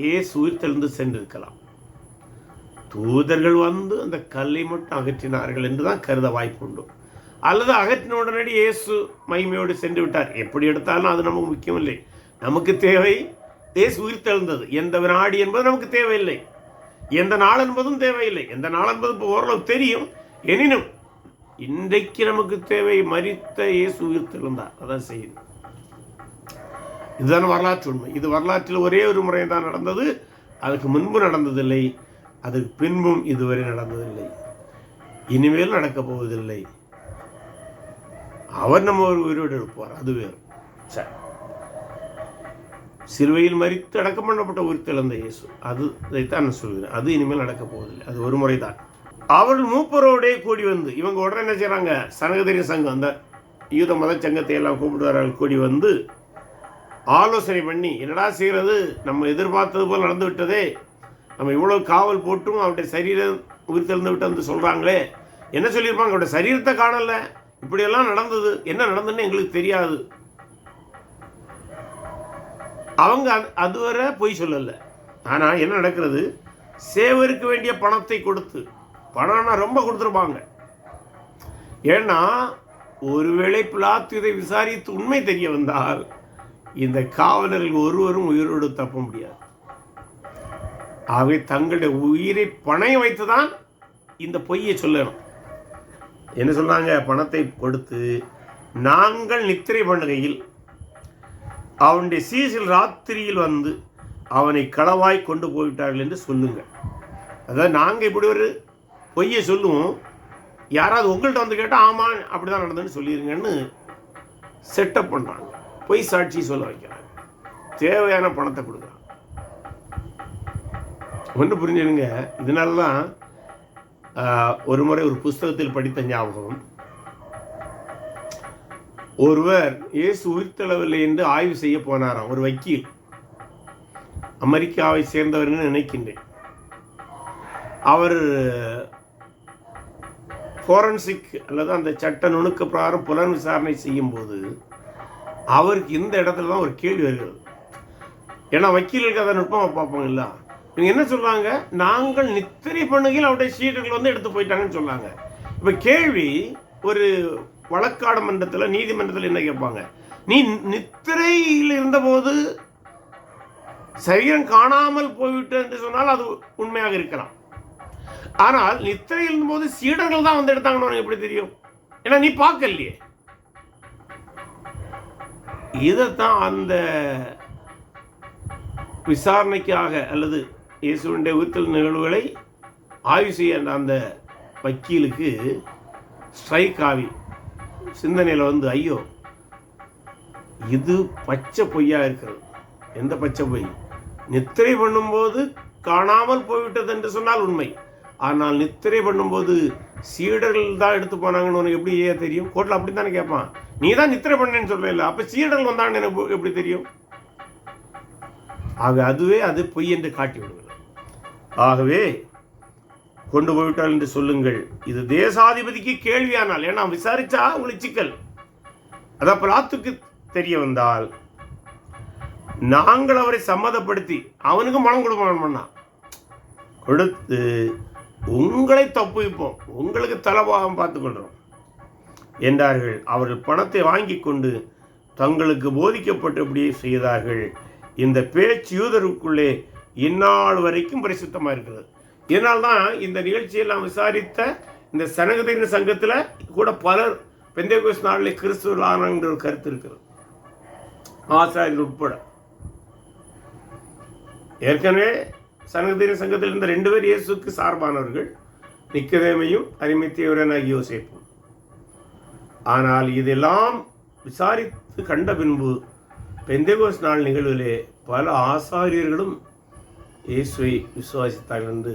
இயேசு உயிர்த்தெழுந்து சென்றிருக்கலாம். தூதர்கள் வந்து அந்த கல்லை மட்டும் அகற்றினார்கள் என்று தான் கருத வாய்ப்புண்டு. அல்லது அகற்றின உடனடி இயேசு மகிமையோடு சென்று விட்டார். எப்படி எடுத்தாலும் அது நமக்கு முக்கியமில்லை. நமக்கு தேவை இயேசு உயிர்த்தெழுந்தது. எந்த வினாடி என்பது நமக்கு தேவையில்லை, எந்த நாள் என்பதும் தேவையில்லை. எந்த நாள் என்பது இப்போ ஓரளவு தெரியும். எனினும் இன்றைக்கு நமக்கு தேவை மரித்த இயேசு உயிர்த்தெழுந்தார். அதான் செய்யுது. இதுதான் வரலாற்று உண்மை. இது வரலாற்றில் ஒரே ஒரு முறை தான் நடந்தது. அதுக்கு முன்பு நடந்ததில்லை, அதுக்கு பின்பும் இதுவரை நடந்ததில்லை, இனிமேல் நடக்கப் போவதில்லை. அவர் நம்ம ஒரு உயிரோடு இருப்பார், அது வேறு. சரி, சிலுவையில் மரித்து அடக்கம் பண்ணப்பட்ட உயிர்த்தெழுந்த இயேசு, அதைத்தான் நான் சொல்கிறேன். அது இனிமேல் நடக்கப் போவதில்லை, அது ஒரு முறை தான். அவர்கள் மூப்பரோடே கூடி வந்து, இவங்க உடனே என்ன செய்கிறாங்க, சனகதரின் சங்கம், அந்த யூத மத சங்கத்தை எல்லாம் கூப்பிடுவார்கள். கூடி வந்து ஆலோசனை பண்ணி, என்னடா செய்கிறது, நம்ம எதிர்பார்த்தது போல் நடந்து விட்டதே, நம்ம இவ்வளோ காவல் போட்டும் அவருடைய சரீரம் உயிர்த்தெழுந்து விட்டு வந்து சொல்கிறாங்களே, என்ன சொல்லியிருப்பாங்க, அவருடைய சரீரத்தை காணலை, இப்படியெல்லாம் நடந்தது, என்ன நடந்ததுன்னு எங்களுக்கு தெரியாது. அவங்க அதுவரை பொய் சொல்லலை. ஆனால் என்ன நடக்கிறது, சேவருக்கு வேண்டிய பணத்தை கொடுத்து, பணம்னா ரொம்ப கொடுத்துருப்பாங்க. ஏன்னா ஒருவேளை பிலாத்து இதை விசாரித்து உண்மை தெரிய வந்தால் இந்த காவலர்கள் ஒருவரும் உயிரோடு தப்ப முடியாது. ஆகவே தங்களுடைய உயிரை பணயம் வைத்துதான் இந்த பொய்யை சொல்லணும். என்ன சொன்னாங்க, பணத்தை கொடுத்து நாங்கள் நித்திரை பண்ணுகையில் அவனுடைய சீசில் ராத்திரியில் வந்து அவனை களவாய் கொண்டு போய்விட்டார்கள் என்று சொல்லுங்க. அதாவது நாங்கள் இப்படி ஒரு பொய்யை சொல்லுவோம், யாராவது உங்கள்கிட்ட வந்து கேட்டால் ஆமாம் அப்படி தான் நடந்ததுன்னு சொல்லிடுங்கன்னு செட்டப் பண்ணுறாங்க. பொய் சாட்சி சொல்ல வைக்கிறாங்க, தேவையான பணத்தை கொடுக்குறாங்க. ஒன்று புரிஞ்சுடுங்க. இதனால தான் ஒரு முறை ஒரு புஸ்தகத்தில் படித்த ஞாபகம், ஒருவர் இயேசு உயிர்த்தெழவில்லை என்று ஆய்வு செய்ய போனாராம். ஒரு வக்கீல், அமெரிக்காவை சேர்ந்தவர்னு நினைக்கின்றேன். அவர் ஃபோரன்சிக் அல்லது அந்த சட்ட நுணுக்க பிரகாரம் புலன் விசாரணை செய்யும் போது அவருக்கு இந்த இடத்துல தான் ஒரு கேள்வி வருகிறது. ஏன்னா வக்கீலுக்கு அதை நுட்பமாக பார்ப்பாங்க இல்லை. இவங்க என்ன சொல்கிறாங்க, நாங்கள் நித்திரை பண்ணுகையில் அவருடைய சீடர்கள் வந்து எடுத்து போயிட்டாங்கன்னு சொன்னாங்க. இப்போ கேள்வி, ஒரு வழக்காடு மன்றத்தில் நீதிமன்றத்தில் என்ன கேட்பாங்க, நீ நித்திரையில் இருந்தபோது சரீரம் காணாமல் போய்விட்டு என்று சொன்னால் அது உண்மையாக இருக்கலாம். ஆனால் நித்திரையில் இருந்தபோது சீடர்கள் தான் வந்து எடுத்தாங்கன்னு உனக்கு எப்படி தெரியும்? ஏன்னா நீ பார்க்கலையே. இதைத்தான் அந்த விசாரணைக்காக அல்லது இயேசுவினுடைய உயிர்த்தெழுதல் நிகழ்வுகளை ஆய்வு செய்ய அந்த வக்கீலுக்கு ஸ்ட்ரைக் ஆகி சிந்தனையில் வந்து, ஐயோ இது பச்சை பொய்யா இருக்கிறது. எந்த பச்சை பொய்? நித்திரை பண்ணும்போது காணாமல் போய்விட்டது என்று சொன்னால் உண்மை. ஆனால் நித்திரை பண்ணும்போது சீடர்கள் தான் எடுத்து போனாங்கன்னு உனக்கு எப்படி தெரியும்? கோர்ட்டில் அப்படி தானே கேட்பான். நீ தான் நித்திரை பண்ணேன்னு சொல்லல, அப்போ சீடர்கள் வந்தாங்கன்னு எனக்கு எப்படி தெரியும்? ஆக அதுவே அது பொய் என்று காட்டி விடுகிறது. ஆகவே கொண்டு போய்விட்டால் என்று சொல்லுங்கள். இது தேசாதிபதிக்கு கேள்வியானால், ஏன்னா விசாரிச்சா உங்களுக்கு சிக்கல். அதான் பிலாத்துக்கு தெரிய வந்தால் நாங்கள் அவரை சம்மதப்படுத்தி அவனுக்கு மனம் கொடுப்போம் கொடுத்து உங்களை தப்புவிப்போம், உங்களுக்கு தலபாகம் பார்த்துக்கொள்கிறோம் என்றார்கள். அவர்கள் பணத்தை வாங்கி கொண்டு தங்களுக்கு போதிக்கப்பட்டபடியே செய்தார்கள். இந்த பேச்சு யூதருக்குள்ளே இந்நாள் வரைக்கும் பரிசுத்தமாக இருக்கிறது. இதனால்தான் இந்த நிகழ்ச்சியெல்லாம் விசாரித்த இந்த சனகதரின் சங்கத்தில் கூட பலர் பெந்தேகோஸ்து நாளிலே கிறிஸ்துவர்கள் ஆனாங்கிற ஒரு கருத்து இருக்கிறது, ஆசாரியர் உட்பட. ஏற்கனவே சனகதரின் சங்கத்தில் இருந்த 2 பேர் இயேசுக்கு சார்பானவர்கள், நிக்கதேமையும் அரிமத்தியவரனாகிய யோசேப்பும். ஆனால் இதெல்லாம் விசாரித்து கண்ட பின்பு பெந்தேகோஸ்து நாள் நிகழ்விலே பல ஆசாரியர்களும் இயேசுவை விசுவாசித்தார்கள் என்று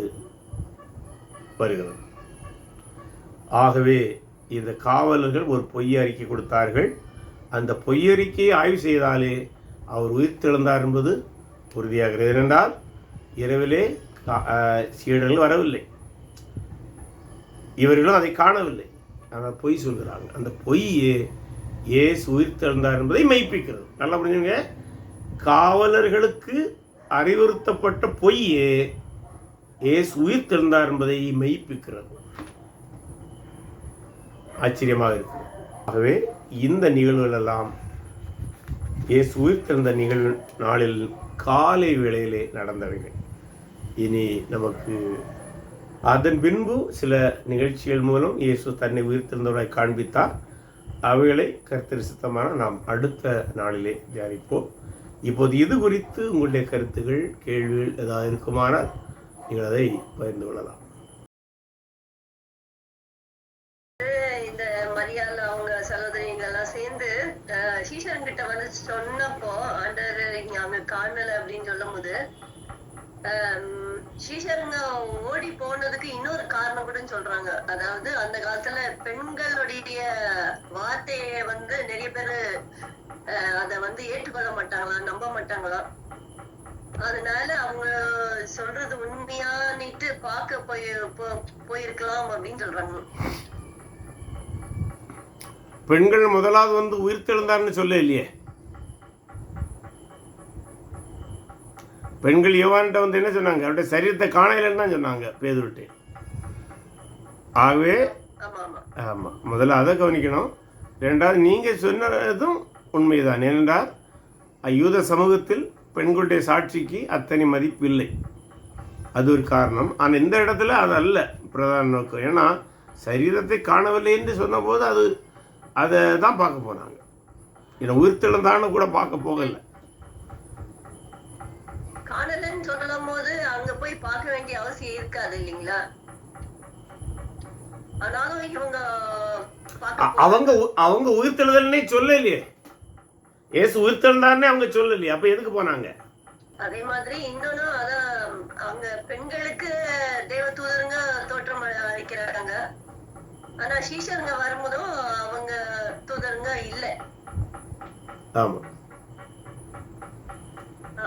வருகிறது. ஆகவே இந்த காவலர்கள் ஒரு பொய் அறிக்கை கொடுத்தார்கள். அந்த பொய்யறிக்கையை ஆய்வு செய்தாலே அவர் உயிர்த்தெழுந்தார் என்பது உறுதியாகிறது. ஏனென்றால் இரவிலே சீடர்கள் வரவில்லை, இவர்களும் அதை காணவில்லை, ஆனால் பொய் சொல்கிறாங்க. அந்த பொய்யே இயேசு உயிர்த்தெழுந்தார் என்பதை மெய்ப்பிக்கிறது. நல்லா புரிஞ்சுங்க, காவலர்களுக்கு அறிவுறுத்தப்பட்ட பொய்யே இயேசு உயிர்த்தெழுந்தார் என்பதை மெய்ப்பிக்கிறது. ஆச்சரியமாக இருக்கிறது. ஆகவே இந்த நிகழ்வுகள் எல்லாம் இயேசு உயிர்த்தெழுந்த நிகழ்வு நாளில் காலை வேளையிலே நடந்தவைகள். இனி நமக்கு அதன் பின்பு சில நிகழ்ச்சிகள் மூலம் இயேசு தன்னை உயிர்த்தெழுந்தவராய் காண்பித்தார். அவைகளை கர்த்தர் சித்தமான நாம் அடுத்த நாளிலே தியானிப்போம். இப்போது இது குறித்து உங்களுடைய கருத்துகள், கேள்விகள் ஏதாவது இருக்குமானால் நீங்கள் அதை பகிர்ந்து கொள்ளலாம். இந்த மரியாதை அவங்க சகோதரிங்கெல்லாம் சேர்ந்து சீஷர்கிட்ட வந்து சொன்னப்போ ஆண்டவர் அங்க காணல அப்படின்னு சொல்லும் போது சீஷருங்க ஓடி போனதுக்கு இன்னொரு காரணம் கூட சொல்றாங்க. அதாவது அந்த காலத்துல பெண்களுடைய வார்த்தைய வந்து நிறைய பேரு அத வந்து ஏற்றுக்கொள்ள மாட்டாங்களா, நம்ப மாட்டாங்களா. அதனால அவங்க சொல்றது உண்மையானிட்டு பார்க்க போயிருக்கலாம் அப்படின்னு சொல்றாங்க. பெண்கள் முதலாவது வந்து உயிர்த்தெழுந்தார்னு சொல்ல இல்லையே. பெண்கள் யோவான்கிட்ட வந்து என்ன சொன்னாங்க? அவருடைய சரீரத்தை காணலைன்னு தான் சொன்னாங்க பேதுருட்டு. ஆகவே ஆமாம், முதல்ல அதை கவனிக்கணும். ரெண்டாவது நீங்கள் சொன்னதும் உண்மைதான். ஏனென்றால் யூத சமூகத்தில் பெண்களுடைய சாட்சிக்கு அத்தனை மதிப்பு இல்லை, அது ஒரு காரணம். ஆனால் இந்த இடத்துல அது அல்ல பிரதான நோக்கம். ஏன்னா சரீரத்தை காணவில்லை என்று சொன்னபோது அதை தான் பார்க்க போனாங்க. ஏன்னா உயிர்த்தெழுந்தான்னு கூட பார்க்க போகலை. காணலன்னு சொல்லும் போது அங்க போய் பார்க்க வேண்டிய அவசியம் இருக்காது இல்லைங்களா? ஆனாலும் இவங்க அவங்க உயிர்த்தெழுதல்னே சொல்லலையே. ஏசு உயிர்த்தெழுந்தாருன்னே அவங்க சொல்லலையே. அப்ப எதுக்கு போனாங்க? அதே மாதிரி இன்னொன்னு அதான் அவங்க பெண்களுக்கு தேவ தூதருங்க தோற்றம் அளிக்கிறாங்க. ஆனா சீஷருங்க வரும்போதும் அவங்க தூதருங்க இல்ல. ஆமா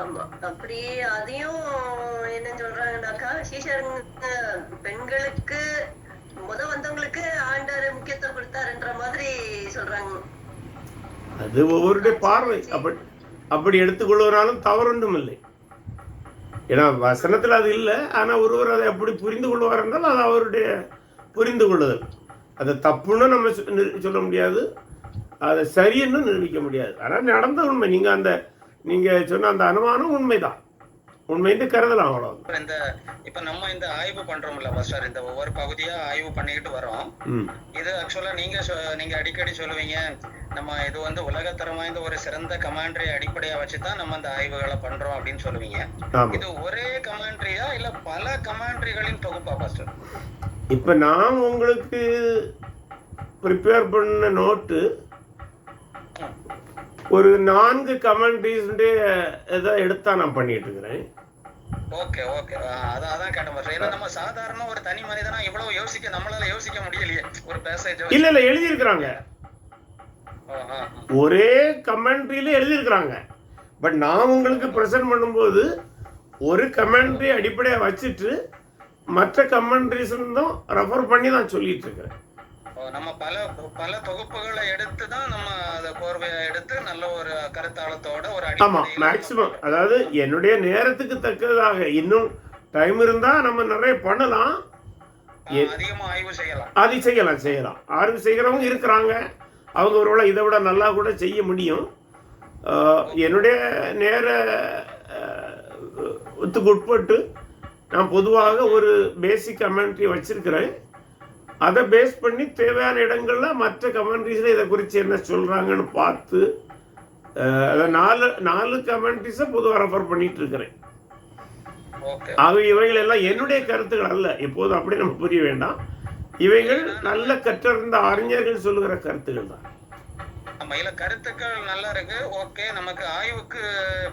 ஆமா, அப்படியே அதையும் என்ன சொல்றாங்கன்னாக்கா சீஷருங்க பெண்களுக்கு வந்தவங்களுக்கு ஆண்டவர் முக்கியத்துவம் கொடுத்தாருன்ற மாதிரி சொல்றாங்க. அது ஒவ்வொருடைய பார்வை. அப்படி எடுத்துக்கொள்வதாலும் தவறொன்றும் இல்லை. ஏன்னா வசனத்தில் அது இல்லை. ஆனால் ஒருவர் அதை அப்படி புரிந்து கொள்வார் என்றால் அது அவருடைய புரிந்து கொள்ளுதல். அதை தப்புன்னு நம்ம சொல்ல முடியாது, அதை சரியன்னு நிரூபிக்க முடியாது. ஆனால் நடந்த உண்மை. நீங்கள் சொன்ன அந்த அனுமானம் உண்மைதான், உண்மைன்னு கருதலாம். அவ்வளோ. இப்ப நம்ம இந்த ஆய்வு பண்றோம்ல மாஸ்டர், இந்த ஒவ்வொரு பகுதியா ஆய்வு பண்ணிக்கிட்டு வரோம். இது ஆக்சுவலா நீங்க அடிக்கடி சொல்லுவீங்க, நம்ம இது வந்து உலகத்தரம் வாய்ந்த ஒரு சிறந்த கமாண்ட்ரி அடிப்படையா வச்சுதான் நம்ம இந்த ஆய்வுகளை பண்றோம் அப்படின்னு சொல்லுவீங்க. இது ஒரே கமாண்ட்ரியா இல்ல பல கமாண்ட்ரிகளின் தொகுப்பா மாஸ்டர்? இப்ப நான் உங்களுக்கு ப்ரிப்பேர் பண்ண நோட்டு ஒரு 4 கமெண்ட்ரிஸ் எடுத்தா நான் பண்ணிட்டு இருக்கிறேன். ஓகே ஓகே, அதான் கேட்ட மாஸ்டர். ஏன்னா நம்ம சாதாரண ஒரு தனி மனிதனா இவ்வளவு நம்மளால யோசிக்க முடியலையே. ஒரு பேசேஜ் இல்ல எழுதி இருக்கிறாங்க, ஒரே கமெண்ட்ரியில எழுதியிருக்கிறாங்க. பட் நான் உங்களுக்கு ப்ரெசென்ட் பண்ணும்போது ஒரு கமெண்ட்ரி அடிப்படையா வச்சுட்டு மற்ற கமெண்ட்ரிஸ் தான் ரெஃபர் பண்ணி தான் சொல்லிட்டு இருக்கிறேன். நம்ம பல தொகுப்புகளை எடுத்து தான் நம்ம அதை கோர்வையா எடுத்து நல்ல ஒரு கருத்தாளத்தோட ஒரு ஆமா மேக்சிமம். அதாவது என்னுடைய நேரத்துக்கு தக்கதாக இன்னும் டைம் இருந்தா நம்ம நிறைய பண்ணலாம், அதிகமா ஆய்வு செய்யலாம். அது செய்யலாம். ஆய்வு செய்கிறவங்க இருக்கிறாங்க. அவங்க ஒருவேளை இதை விட நல்லா கூட செய்ய முடியும். என்னுடைய நேரத்துக்கு உட்பட்டு நான் பொதுவாக ஒரு பேசிக் கமெண்ட்ரி வச்சிருக்கிறேன். அதை பேஸ் பண்ணி தேவையான இடங்கள்ல மற்ற கமெண்ட்ரிஸில் இதை குறித்து என்ன சொல்கிறாங்கன்னு பார்த்து அதை 4 கமெண்ட்ரிஸை பொதுவாக ரெஃபர் பண்ணிட்டு இருக்கிறேன். ஆக இவைகள் எல்லாம் என்னுடைய கருத்துக்கள் அல்ல, எப்போதும் அப்படி நம்ம புரிய வேண்டாம். இவைகள் நல்ல கற்றறிந்த அறிஞர்கள் சொல்லுகிற கருத்துக்கள் தான். கருத்துக்கள் நல்லா இருக்கு. ஓகே, நமக்கு ஆய்வுக்கு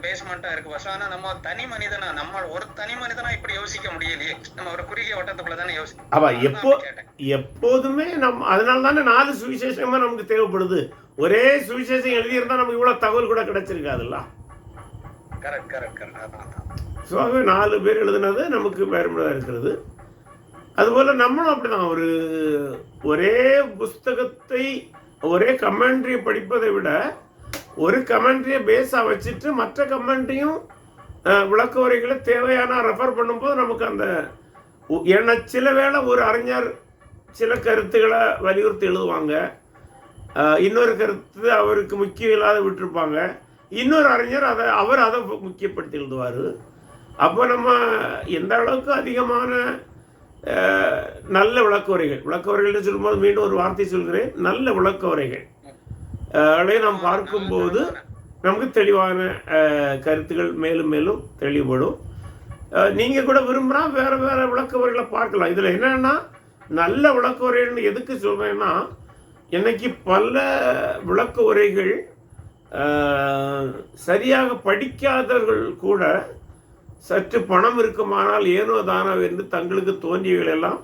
பேஸ்மெண்டா இருக்கு பஸ். ஆனா நம்ம தனி மனிதனா இப்படி யோசிக்க முடியலையே. நம்ம ஒரு குறுகிய வட்டத்துக்குள்ள தானே எப்போதுமே அதனால தானே 4 சுவிசேஷமா நமக்கு தேவைப்படுது. ஒரே சுவிசேஷம் எழுதியிருந்தா நமக்கு இவ்வளவு தகவல் கூட கிடைச்சிருக்காதுல்ல. Correct correct correct. அதான் ஸோ ஆகவே 4 பேர் எழுதுனது நமக்கு பயனுள்ளதாக இருக்கிறது. அதுபோல் நம்மளும் அப்படிதான். ஒரே புஸ்தகத்தை ஒரே கமெண்ட்ரியை படிப்பதை விட ஒரு கமெண்ட்ரியை பேஸாக வச்சுட்டு மற்ற கமெண்ட்ரியும் விளக்க உரைகளை தேவையான ரெஃபர் பண்ணும்போது நமக்கு அந்த ஏன்னா சில வேளை ஒரு அறிஞர் சில கருத்துக்களை வலியுறுத்தி எழுதுவாங்க, இன்னொரு கருத்து அவருக்கு முக்கியம் இல்லாத விட்டுருப்பாங்க, இன்னொரு அறிஞர் அதை முக்கியப்படுத்தி எழுதுவார். அப்போ நம்ம எந்த அளவுக்கு அதிகமான நல்ல விளக்க உரைகள் சொல்லும்போது மீண்டும் ஒரு வார்த்தை சொல்கிறேன், நல்ல விளக்க உரைகள் நாம் பார்க்கும்போது நமக்கு தெளிவான கருத்துக்கள் மேலும் மேலும் தெளிவுபடும். நீங்கள் கூட விரும்புகிறா வேறு விளக்க உரைகளை பார்க்கலாம். இதில் என்னென்னா நல்ல விளக்க உரைகள்னு எதுக்கு சொல்கிறேன்னா, இன்னைக்கு பல விளக்க உரைகள் சரியாக படிக்காதவர்கள் கூட சற்று பணம் இருக்குமானால் ஏனோ தானோ என்று தங்களுக்கு தோன்றியவைகளெல்லாம்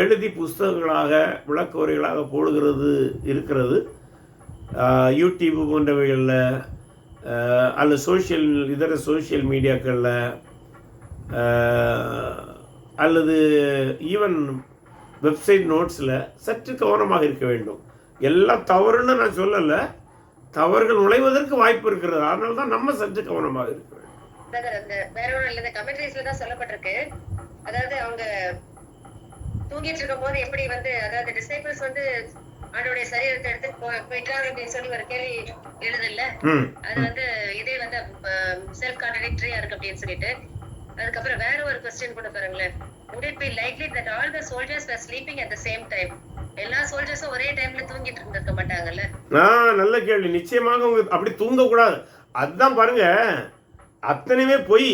எழுதி புஸ்தகங்களாக விளக்க உரைகளாக போடுகிறது இருக்கிறது. யூடியூப் போன்றவைகளில் அல்லது இதர சோஷியல் மீடியாக்களில் அல்லது ஈவன் வெப்சைட் நோட்ஸில் சற்று கவனமாக இருக்க வேண்டும். எல்லாம் தவறுன்னு நான் சொல்லலை, தவறுகள் நுழைவதற்கு வாய்ப்பு இருக்கிறது. அதனால தான் நம்ம சற்று கவனமாக இருக்க வேண்டும். வேற ஒன்றும் இல்லை, கமெண்ட்ரிஸ்ல தான் சொல்லப்பட்டிருக்கு. அதாவது அவங்க தூங்கிட்டு இருக்கும் போது எப்படி அதாவது டிசைபிள்ஸ் ஆண்டோடைய சரீரத்தை எடுத்து போயிட்டாங்க அப்படின்னு சொல்லி ஒரு கேள்வி எழுதல, அது இதே செல்ஃப் கான்ட்ரடிக்டரியா இருக்கு அப்படின்னு சொல்லிட்டு. அதுக்கப்புறம் வேற ஒரு क्वेश्चन கூட பாருங்களேன். would it be likely that all the soldiers were sleeping at the same time? எல்லா சோல்ஜர்ஸும் ஒரே டைம்ல தூங்கிட்டு இருந்திருக்க மாட்டாங்கல்ல? நல்ல கேள்வி. நிச்சயமாக அப்படி தூங்க கூடாது. அதுதான் பாருங்க, அத்தனையுமே பொய்.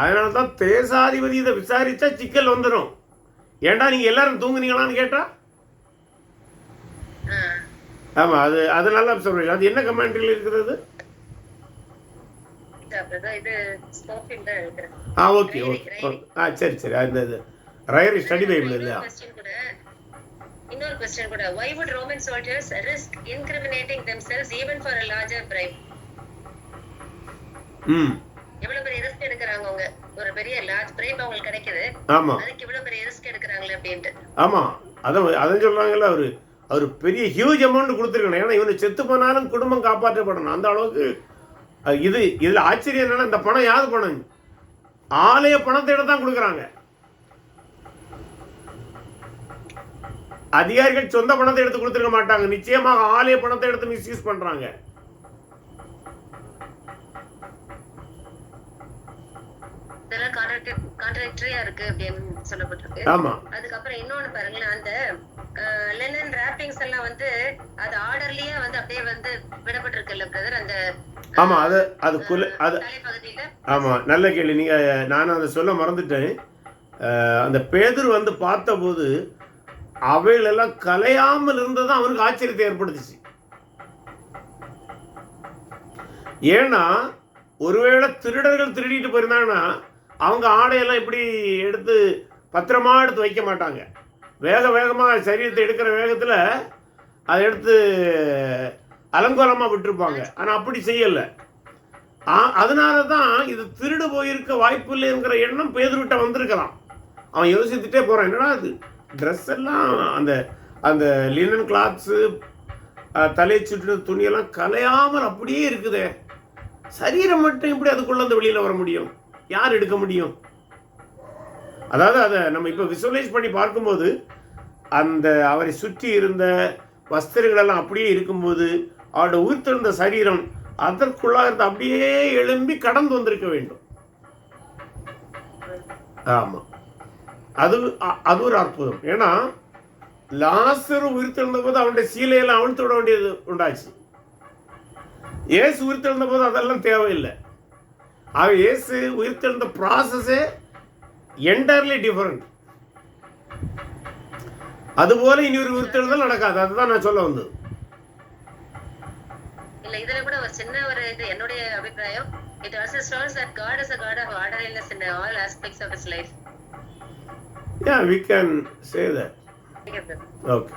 அதனால தான் தேசாதிபதி இதை விசாரிச்சா சிக்கல் வந்துடும். ஏன்டா நீங்க எல்லாரும் தூங்குனீங்களான்னு கேட்டா, ஆமா அது நல்லா சொல்றீங்க. அது என்ன கமெண்ட்ரியில் இருக்கிறது? ஓகே சரி அந்த ரையர் ஸ்டடி பைபிள் இல்லையா? இன்னொரு क्वेश्चन கூட, why would Roman soldiers risk incriminating themselves even for a larger bribe? எவ்வளவு பெரிய ரிஸ்க் எடுக்கறாங்க அவங்க, ஒரு பெரிய லார்ஜ் பிரைப் அவங்களுக்கு கிடைக்குது, ஆமா அதுக்கு இவ்வளவு பெரிய ரிஸ்க் எடுக்கறாங்களே அப்படினு. ஆமா அதான் சொல்றாங்கல்ல, அவர் பெரிய ஹியூஜ் அமௌண்ட் கொடுத்துருக்கணும். ஏன்னா இவனை செத்து போனாலும் குடும்பம் காப்பாற்றப்படணும். அந்த அளவுக்கு இதுல ஆச்சரியம் என்னன்னா, இந்த பணம் யாரு பணம்? ஆலய பணத்தை தான் கொடுக்குறாங்க. அதிகாரிகள் சொந்த பணத்தை எடுத்து கொடுத்துருக்க மாட்டாங்க. நிச்சயமாக ஆலய பணத்தை எடுத்து மிஸ்யூஸ் பண்றாங்க. கான்ட்ராக்டரியா இருக்கு அப்படின்னு சொல்லப்பட்டிருக்கு. ஆமா. அதுக்கப்புறம் இன்னொன்னு பாருங்களேன், அந்த லெனன் ராப்பிங்ஸ் எல்லாம் அது ஆர்டர்லயே அப்படியே விடப்பட்டிருக்குல்ல பிரதர், அந்த ஆமா அது ஆமா நல்ல கேள்வி. நீங்க நானும் அதை சொல்ல மறந்துட்டேன். அந்த பேதுரு பார்த்தபோது அவைகளெல்லாம் கலையாமல் இருந்ததுதான் அவனுக்கு ஆச்சரியத்தை ஏற்படுத்துச்சு. ஏன்னா ஒருவேளை திருடர்கள் திருடிட்டு போயிருந்தாங்கன்னா அவங்க ஆடையெல்லாம் இப்படி எடுத்து பத்திரமா எடுத்து வைக்க மாட்டாங்க. வேகமாக சரீரத்தை எடுக்கிற வேகத்தில் அதை எடுத்து அலங்கோலமாக விட்டுருப்பாங்க. ஆனால் அப்படி செய்யலை. அதனால தான் இது திருடு போயிருக்க வாய்ப்பு இல்லைங்கிற எண்ணம் பேதுருட்ட வந்திருக்கலாம். அவன் யோசித்துட்டே போகிறான், என்னடா அது ட்ரெஸ் எல்லாம் அந்த லினன் கிளாத்ஸு தலை சுற்று துணியெல்லாம் கலையாமல் அப்படியே இருக்குதே, சரீரம் மட்டும் இப்படி அதுக்குள்ளே வெளியில் வர முடியும், யார் எடுக்க முடியும்? அதாவது அதை நம்ம இப்போ விசுவலைஸ் பண்ணி பார்க்கும்போது அவரை சுற்றி இருந்த வஸ்திரங்களெல்லாம் அப்படியே இருக்கும்போது அவரோட உயிர்த்தெழுந்த சரீரம் அதற்குள்ளாக அப்படியே எழும்பி கடந்து வந்திருக்க வேண்டும். ஆமாம், அது ஒரு அற்புதம். ஏன்னா லாசரு உயிர்த்தெழுந்த போது அவனுடைய சீலையெல்லாம் அவிழ்த்து விட வேண்டியது உண்டாச்சு. இயேசு உயிர்த்தெழுந்த போது அதெல்லாம் தேவையில்லை. ஆக இயேசு உயிர்த்தெழுந்த ப்ராசஸே என்டையர்லி டிஃபரெண்ட். அதுபோல இனி ஒரு உயிர்த்தெழுதல் நடக்காது. அதுதான் நான் சொல்ல வந்தது. இல்ல, இதுல கூட ஒரு சின்ன இது என்னுடைய அபிப்பிராயம். It also shows that God is a God of orderliness in all aspects of his life. Yeah, we can say that. Okay. Okay.